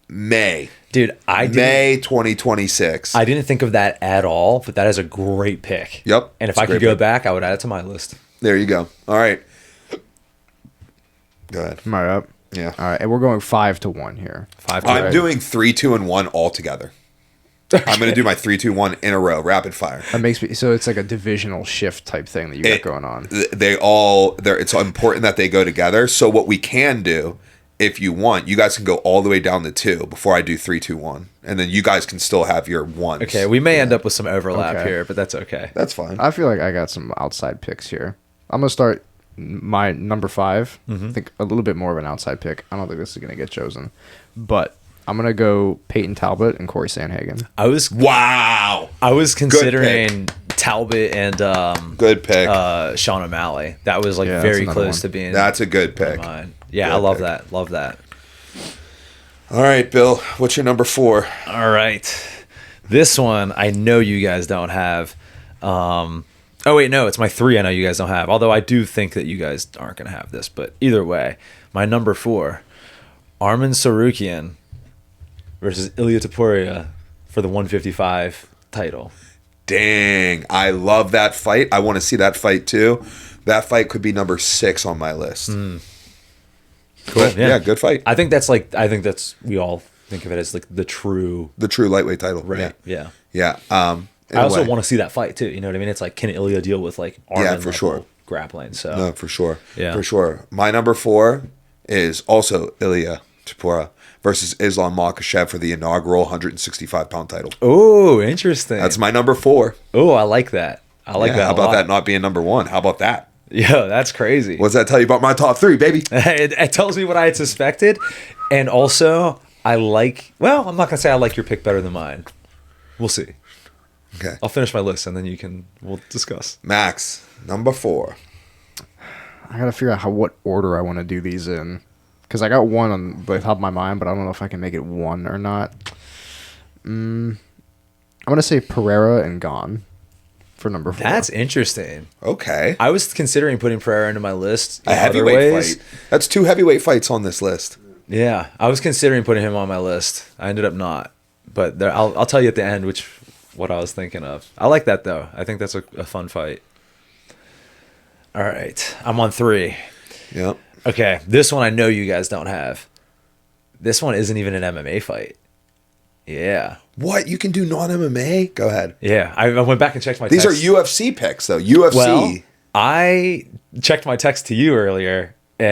May. dude, May 2026. I didn't think of that at all, but that is a great pick. Yep. And if It's a I could great go pick. back, I would add it to my list. There you go. All right. Go ahead. Am I up? Yeah. All right, and we're going 5-1 here. 5 I'm doing 3, 2, and 1 all together. I'm going to do my 3, 2, 1 in a row, rapid fire. That makes me so it's like a divisional shift type thing that you got going on. It's important that they go together. So what we can do if you want, you guys can go all the way down to 2 before I do 3, 2, 1, and then you guys can still have your ones. Okay, we may end up with some overlap here, but that's okay. That's fine. I feel like I got some outside picks here. I'm gonna start my number 5. I think a little bit more of an outside pick. I don't think this is gonna get chosen, but I'm gonna go Peyton Talbot and Corey Sandhagen. Wow. I was considering Talbot and Good pick. Sean O'Malley. That was like Yeah, very that's another close one. to being. That's a good pick. Mine. Yeah, Good I love pick. that. Love that. All right, Bill. What's your number 4? All right, this one I know you guys don't have. Oh wait, no, it's my 3. I know you guys don't have. Although I do think that you guys aren't gonna have this. But either way, my number 4, Arman Sarukian versus Ilia Topuria for the 155 title. Dang, I love that fight. I want to see that fight too. That fight could be number 6 on my list. Cool. But, yeah, good fight. I think that's we all think of it as like the true lightweight title. right. Yeah. Yeah. I also want to see that fight too. You know what I mean? It's like, can Ilya deal with like Arman for sure. grappling? So No, for sure. Yeah. For sure. My number 4 is also Ilia Topuria versus Islam Makhachev for the inaugural 165-pound title. oh, interesting. That's my number 4. Oh, I like that. I like that. How a about lot. that not being number 1? How about that? Yeah, that's crazy. What's that tell you about my top 3, baby? It tells me what I had suspected, and also I like. Well, I'm not gonna say I like your pick better than mine. We'll see. Okay. I'll finish my list and then we'll discuss. Max, number 4. I gotta figure out what order I want to do these in, because I got one on the top of my mind, but I don't know if I can make it 1 or not. I'm gonna say Pereira and Gon for number 4. That's interesting. Okay. I was considering putting Pereira into my list. A in other heavyweight ways. fight. That's 2 heavyweight fights on this list. Yeah, I was considering putting him on my list. I ended up not, but I'll tell you at the end what I was thinking of. I like that though. I think that's a fun fight. All right, I'm on 3. Yep. Okay, this one I know you guys don't have. This one isn't even an MMA fight. Yeah, What? You can do non-MMA? Go ahead. yeah. I went back and checked my. These text. are UFC picks, though. UFC. Well, I checked my text to you earlier, or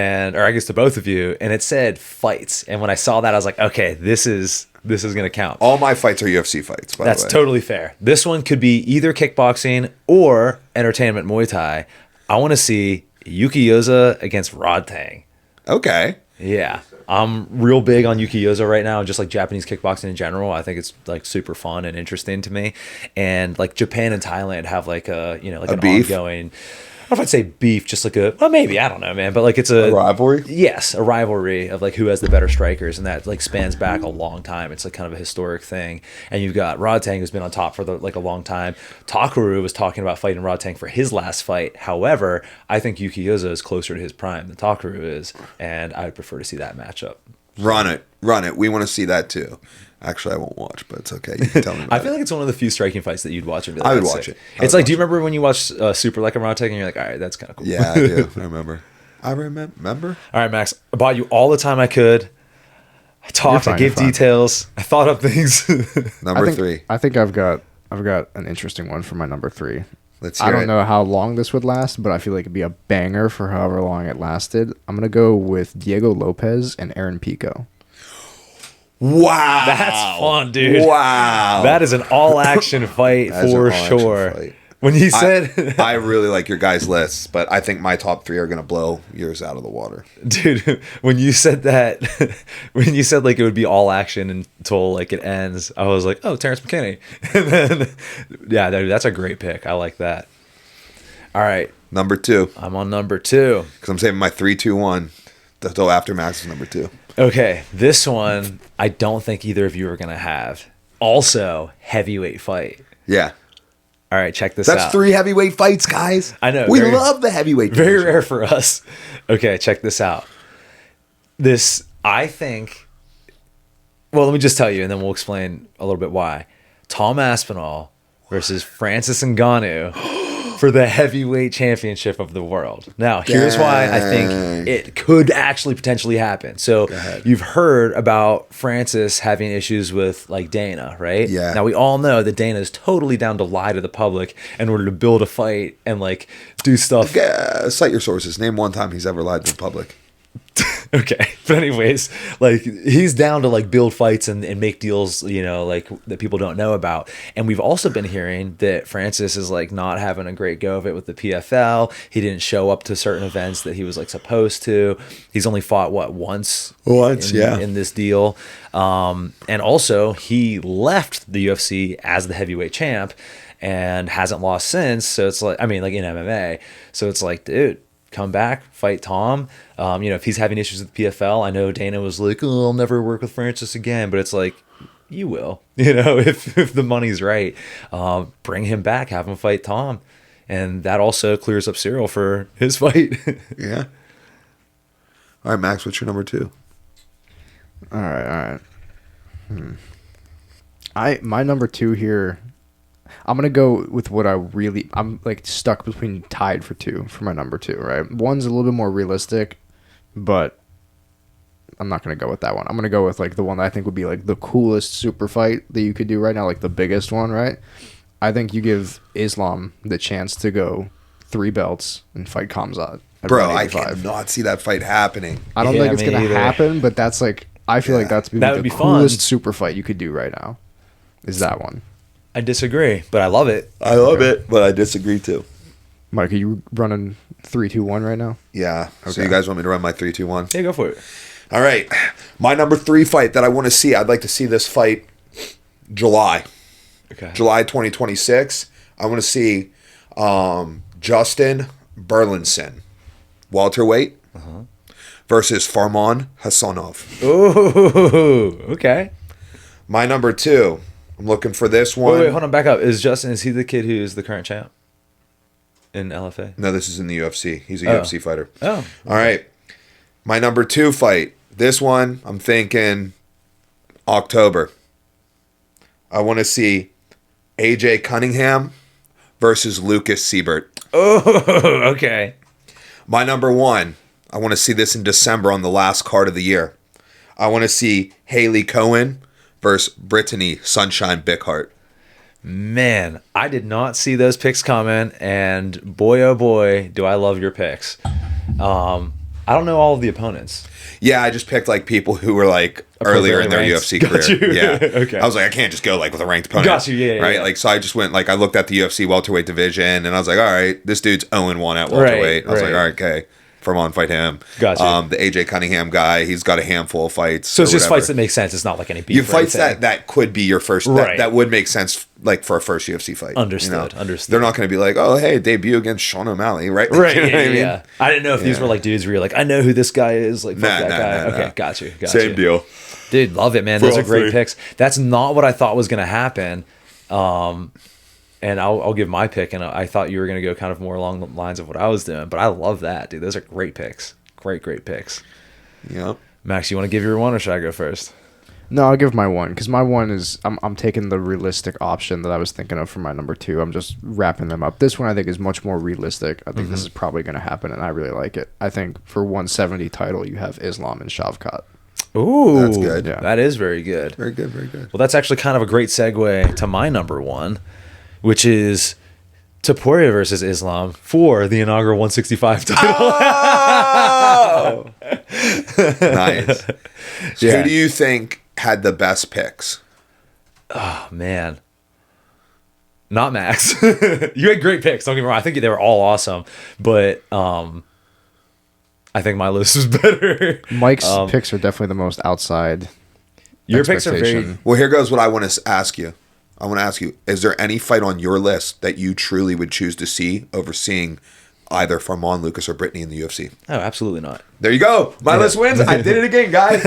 I guess to both of you, and it said fights. And when I saw that, I was like, okay, this is gonna count. All my fights are UFC fights, by That's the way. totally fair. This one could be either kickboxing or entertainment Muay Thai. I want to see Yuki Yoza against Rod Tang. Okay. Yeah. I'm real big on Yuki Yoza right now, just like Japanese kickboxing in general. I think it's like super fun and interesting to me. And like Japan and Thailand have like an beef? ongoing, I don't know if I'd say beef, just like maybe, I don't know, man. But like it's A rivalry? Yes, a rivalry of like who has the better strikers, and that like spans back a long time. It's like kind of a historic thing. And you've got Rod Tang, who's been on top for like a long time. Takaru was talking about fighting Rod Tang for his last fight. However, I think Yuki Yoza is closer to his prime than Takaru is, and I would prefer to see that matchup. Run it. We want to see that, too. Actually, I won't watch, but it's okay. You can tell me about I feel like it's one of the few striking fights that you'd watch and be like, I would "That's watch sick." it. I It's would like, do you watch remember when you watched Super Like a Rod Tang and you're like, all right, that's kind of cool. Yeah, I do. I remember. All right, Max. I bought you all the time I could. I talked. fine, I gave you're fine. details. I thought up things. Number 3. I think I've got an interesting one for my number 3. Let's hear I don't it. know how long this would last, but I feel like it'd be a banger for however long it lasted. I'm gonna go with Diego Lopez and Aaron Pico. Wow. That's fun, dude. Wow. That is an all-action fight That is for an all-action sure. fight. When you said, I really like your guys' lists, but I think my top 3 are going to blow yours out of the water. dude, when you said that, when you said like it would be all action until like it ends, I was like, oh, Terrence McKinney. And then, yeah, that's a great pick. I like that. All right, Number 2, I'm on number 2. because I'm saving my 3, 2, 1 until after Max's number 2. Okay, this one I don't think either of you are gonna have. Also, heavyweight fight. Yeah. All right, check this out. That's 3 heavyweight fights, guys. I know, We very- love the heavyweight Very division. rare for us. Okay, check this out. This, I think. Well, let me just tell you, and then we'll explain a little bit why. Tom Aspinall versus Francis Ngannou for the heavyweight championship of the world. Now, here's why I think it could actually potentially happen. So, you've heard about Francis having issues with like Dana, right? Yeah. Now, we all know that Dana is totally down to lie to the public in order to build a fight and like do stuff. Cite your sources. Name one time he's ever lied to the public. Okay. But anyways, like he's down to like build fights and make deals, you know, like that people don't know about. And we've also been hearing that Francis is like not having a great go of it with the PFL. He didn't show up to certain events that he was like supposed to. He's only fought once in this deal. And also he left the UFC as the heavyweight champ and hasn't lost since. So it's like, I mean, like in MMA. So it's like, dude, come back, fight Tom. You know, if he's having issues with the PFL, I know Dana was like, oh, I'll never work with Francis again. But it's like, you will, you know, if the money's right. Bring him back, have him fight Tom. And that also clears up Cyril for his fight. Yeah. All right, Max, what's your number 2? All right. My number 2 here, I'm going to go with what I'm like stuck between tied for 2 for my number 2, right? One's a little bit more realistic, but I'm not going to go with that one. I'm going to go with like the one that I think would be like the coolest super fight that you could do right now, like the biggest one, right? I think you give Islam the chance to go 3 belts and fight Khamzat. Bro, I cannot see that fight happening. I don't think it's going to happen, but that's like, I feel like that would be the coolest super fight you could do right now. Is that one? I disagree, but I love it. I love it, but I disagree too. Mike, are you running 3-2-1 right now? Yeah. Okay. So you guys want me to run my 3-2-1? Yeah, go for it. All right. My number 3 fight that I want to see, I'd like to see this fight July. Okay. July 2026. I want to see Justin Burlinson, welterweight, versus Farman Hassanov. Oh, okay. My number 2, I'm looking for this one. Wait, hold on, back up. Is he the kid who's the current champ in LFA? No, this is in the UFC. He's a UFC fighter. Oh. All right. My number 2 fight. This one, I'm thinking October. I want to see AJ Cunningham versus Lucas Siebert. Oh, okay. My number 1, I want to see this in December on the last card of the year. I want to see Haley Cohen versus Brittany Sunshine Bickhart. Man, I did not see those picks coming, and boy, oh boy, do I love your picks. I don't know all of the opponents. Yeah, I just picked like people who were like earlier in their UFC career. Yeah. Okay. I was like, I can't just go like with a ranked opponent. Got you, yeah. Right? Yeah. Like, so I just went like, I looked at the UFC welterweight division and I was like, all right, this dude's 0-1 at welterweight. I was like, all right, okay. Farman, fight him. Gotcha. The AJ Cunningham guy, he's got a handful of fights. So it's just fights that make sense. It's not like any beef. You fights that could be your first. Right. That would make sense, like for a first UFC fight. Understood. You know? Understood. They're not going to be like, oh, hey, debut against Sean O'Malley, right? Right. You know what I mean? Yeah. I didn't know if these were like dudes where you're like, I know who this guy is. Like, fuck that guy. Okay, got you. Same deal. Dude, love it, man. Those are great picks. That's not what I thought was going to happen. And I'll give my pick, and I thought you were going to go kind of more along the lines of what I was doing, but I love that, dude. Those are great picks. Great picks. Yep. Max, you want to give your one, or should I go first? No, I'll give my one, because my one is I'm taking the realistic option that I was thinking of for my number 2. I'm just wrapping them up. This one I think is much more realistic. I think this is probably going to happen, and I really like it. I think for 170 title, you have Islam and Shavkat. Ooh, that's good. Yeah. That is very good. Very good. Well, that's actually kind of a great segue to my number 1, which is Topuria versus Islam for the inaugural 165 title. Oh! Nice. So Yeah. who do you think had the best picks? Oh, man. Not Max. You had great picks. Don't get me wrong. I think they were all awesome. But I think my list was better. Mike's picks are definitely the most outside. Your picks are very... Well, here goes what I want to ask you. I want to ask you, is there any fight on your list that you truly would choose to see over seeing either Farman, Lucas, or Brittany in the UFC? Oh, absolutely not. There you go. My list wins. I did it again, guys.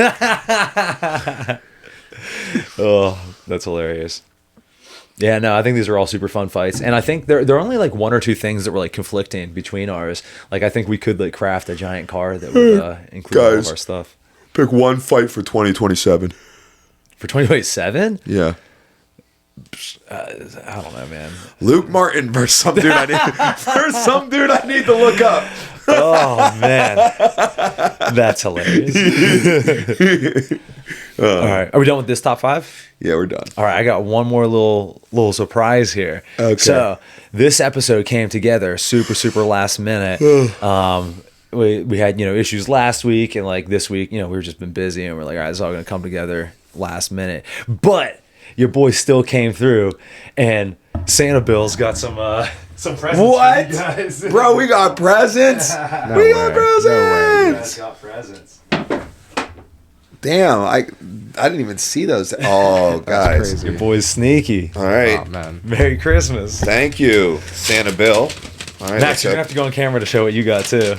Oh, that's hilarious. Yeah, no, I think these are all super fun fights. And I think there are only like 1 or 2 things that were like conflicting between ours. Like, I think we could like craft a giant card that would include all of our stuff. Pick one fight for 2027. For 2027? Yeah. I don't know, man. Luke Martin versus some dude I need to look up. Oh, man. That's hilarious. All right. Are we done with this top 5? Yeah, we're done. All right. I got one more little surprise here. Okay. So this episode came together super last minute. we had, issues last week, and like this week, we've just been busy, and we're like, all right, it's all gonna come together last minute. But your boy still came through, and Santa Bill's got some presents. What? For you guys. Bro, we got presents. No we way. got No way. You presents. guys got presents. Damn, I didn't even see those. Oh, guys. crazy. Your boy's sneaky. All right. Oh man. Merry Christmas. Thank you, Santa Bill. All right. Max, you're gonna have to go on camera to show what you got too.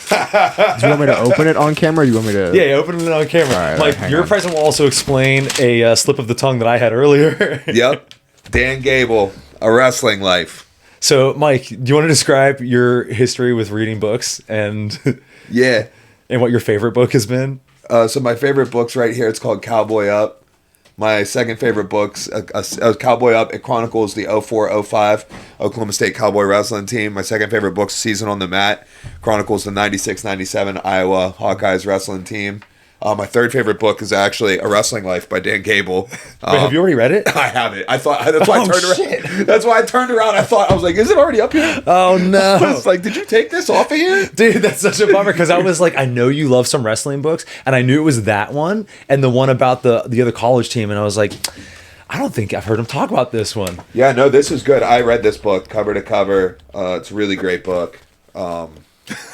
Do you want me to open it on camera? Or do you want me to? Yeah, open it on camera. All right, Mike, hang your on. present will also explain a slip of the tongue that I had earlier. Yep. Dan Gable, A Wrestling Life. So, Mike, do you want to describe your history with reading books and Yeah. and what your favorite book has been? So my favorite book's right here. It's called Cowboy Up. My second favorite book's Cowboy Up. It chronicles the 04-05 Oklahoma State Cowboy Wrestling Team. My second favorite book's Season on the Mat. Chronicles the 96-97 Iowa Hawkeyes Wrestling Team. My third favorite book is actually A Wrestling Life by Dan Gable. Wait, have you already read it? I have it. I thought that's why I turned around. shit. That's why I turned around. I was like, "Is it already up here?" Oh I no, was like, "Did you take this off of here?" dude, that's such a bummer because I was like, I know you love some wrestling books, and I knew it was that one and the one about the other college team, and I was like, I don't think I've heard him talk about this one. Yeah, no, this is good. I read this book cover to cover. It's a really great book.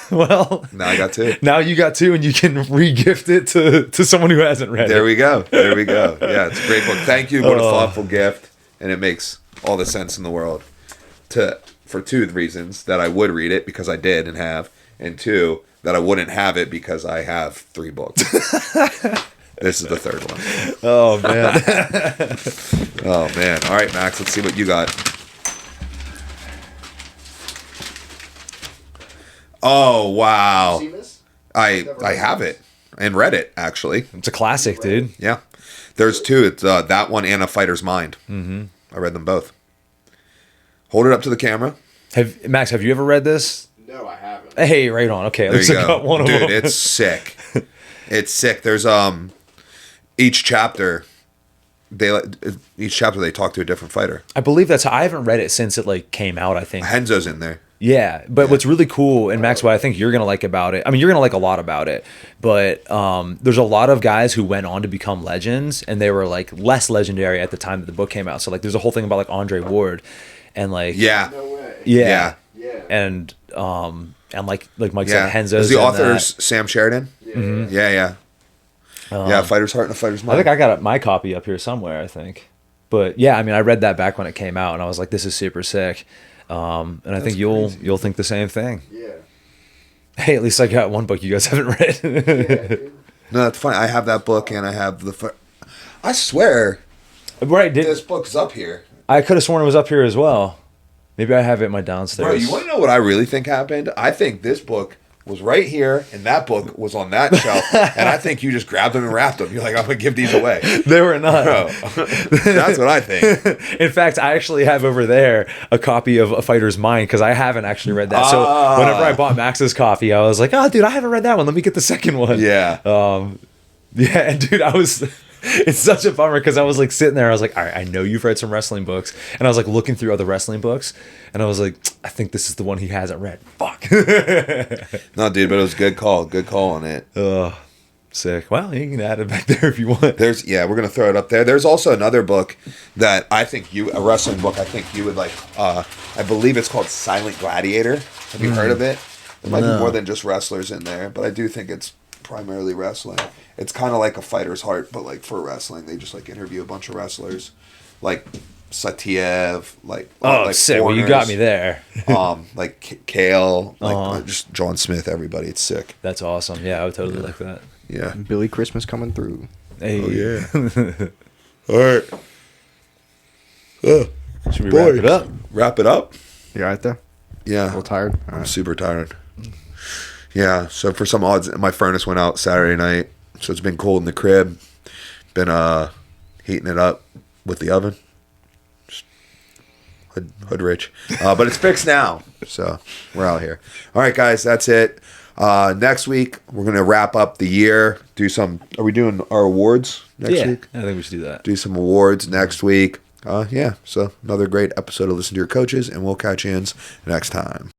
Well, Now I got two. now you got two, and you can re-gift it to someone who hasn't read There it. we go. There we go. Yeah, it's a great book. Thank you. What a thoughtful gift. And it makes all the sense in the world for two reasons: that I would read it because I did and have, and two, that I wouldn't have it because I have 3 books. This is the third one. Oh man. Oh, man. All right, Max, let's see what you got. Oh, wow. I have it and read it, actually. It's a classic, dude. Yeah. There's 2. It's that one and A Fighter's Mind. Mm-hmm. I read them both. Hold it up to the camera. Max, have you ever read this? No, I haven't. Hey, right on. Okay, at There least you I got go. one of Dude, them. it's sick. It's sick. There's each chapter they talk to a different fighter. I believe that's how I haven't read it since it like came out, I think. Henzo's in there. Yeah, but what's really cool, and Max, what I think you're gonna like about it. I mean, you're gonna like a lot about it, but there's a lot of guys who went on to become legends, and they were like less legendary at the time that the book came out. So like, there's a whole thing about like Andre Ward, and like Yeah. yeah, Yeah. and like Mike Yeah. said, Henzo's Is the in author's Sam Sheridan? Mm-hmm. Yeah. Yeah, Fighter's Heart and A Fighter's that. Mind. I think I got my copy up here somewhere. I think, but yeah, I mean, I read that back when it came out, and I was like, this is super sick. And I think you'll think the same thing. Yeah. Hey, at least I got one book you guys haven't read. No, that's fine. I have that book and I have I swear Right, this book's up here. I could have sworn it was up here as well. Maybe I have it in my downstairs. Bro, you want to know what I really think happened? I think this book was right here and that book was on that shelf. And I think you just grabbed them and wrapped them. You're like, I'm going to give these away. They were not. Bro, that's what I think. In fact, I actually have over there a copy of A Fighter's Mind because I haven't actually read that. So whenever I bought Max's copy, I was like, oh, dude, I haven't read that one. Let me get the second one. Yeah. Yeah, and dude, it's such a bummer because I was like sitting there, I was like, all right, I know you've read some wrestling books, and I was like looking through other wrestling books, and I was like, I think this is the one he hasn't read. Fuck. No, dude, but it was a good call. Good call on it. Sick. Well, you can add it back there if you want. We're going to throw it up there. There's also another book that I think a wrestling book I think you would like. I believe it's called Silent Gladiator. Have you heard of it? There might be more than just wrestlers in there, but I do think it's primarily wrestling. It's kind of like A Fighter's Heart, but like for wrestling. They just like interview a bunch of wrestlers, like Satiev, like sick. Well, you got me there. like Kale, like just John Smith. Everybody, it's sick. That's awesome. Yeah, I would totally like that. Yeah. Billy Christmas coming through. Hey. Oh yeah. All right. Should we wrap it up? Wrap it up. You all right there? Yeah. A little tired? All I'm right. super tired. Yeah. So for some odds, my furnace went out Saturday night, so it's been cold in the crib. Been heating it up with the oven. Just hood rich, but it's fixed now, so we're out here. All right, guys, that's it. Next week we're gonna wrap up the year. Are we doing our awards next week? I think we should do that. Do some awards next week. So another great episode of Listen to Your Coaches, and we'll catch you next time.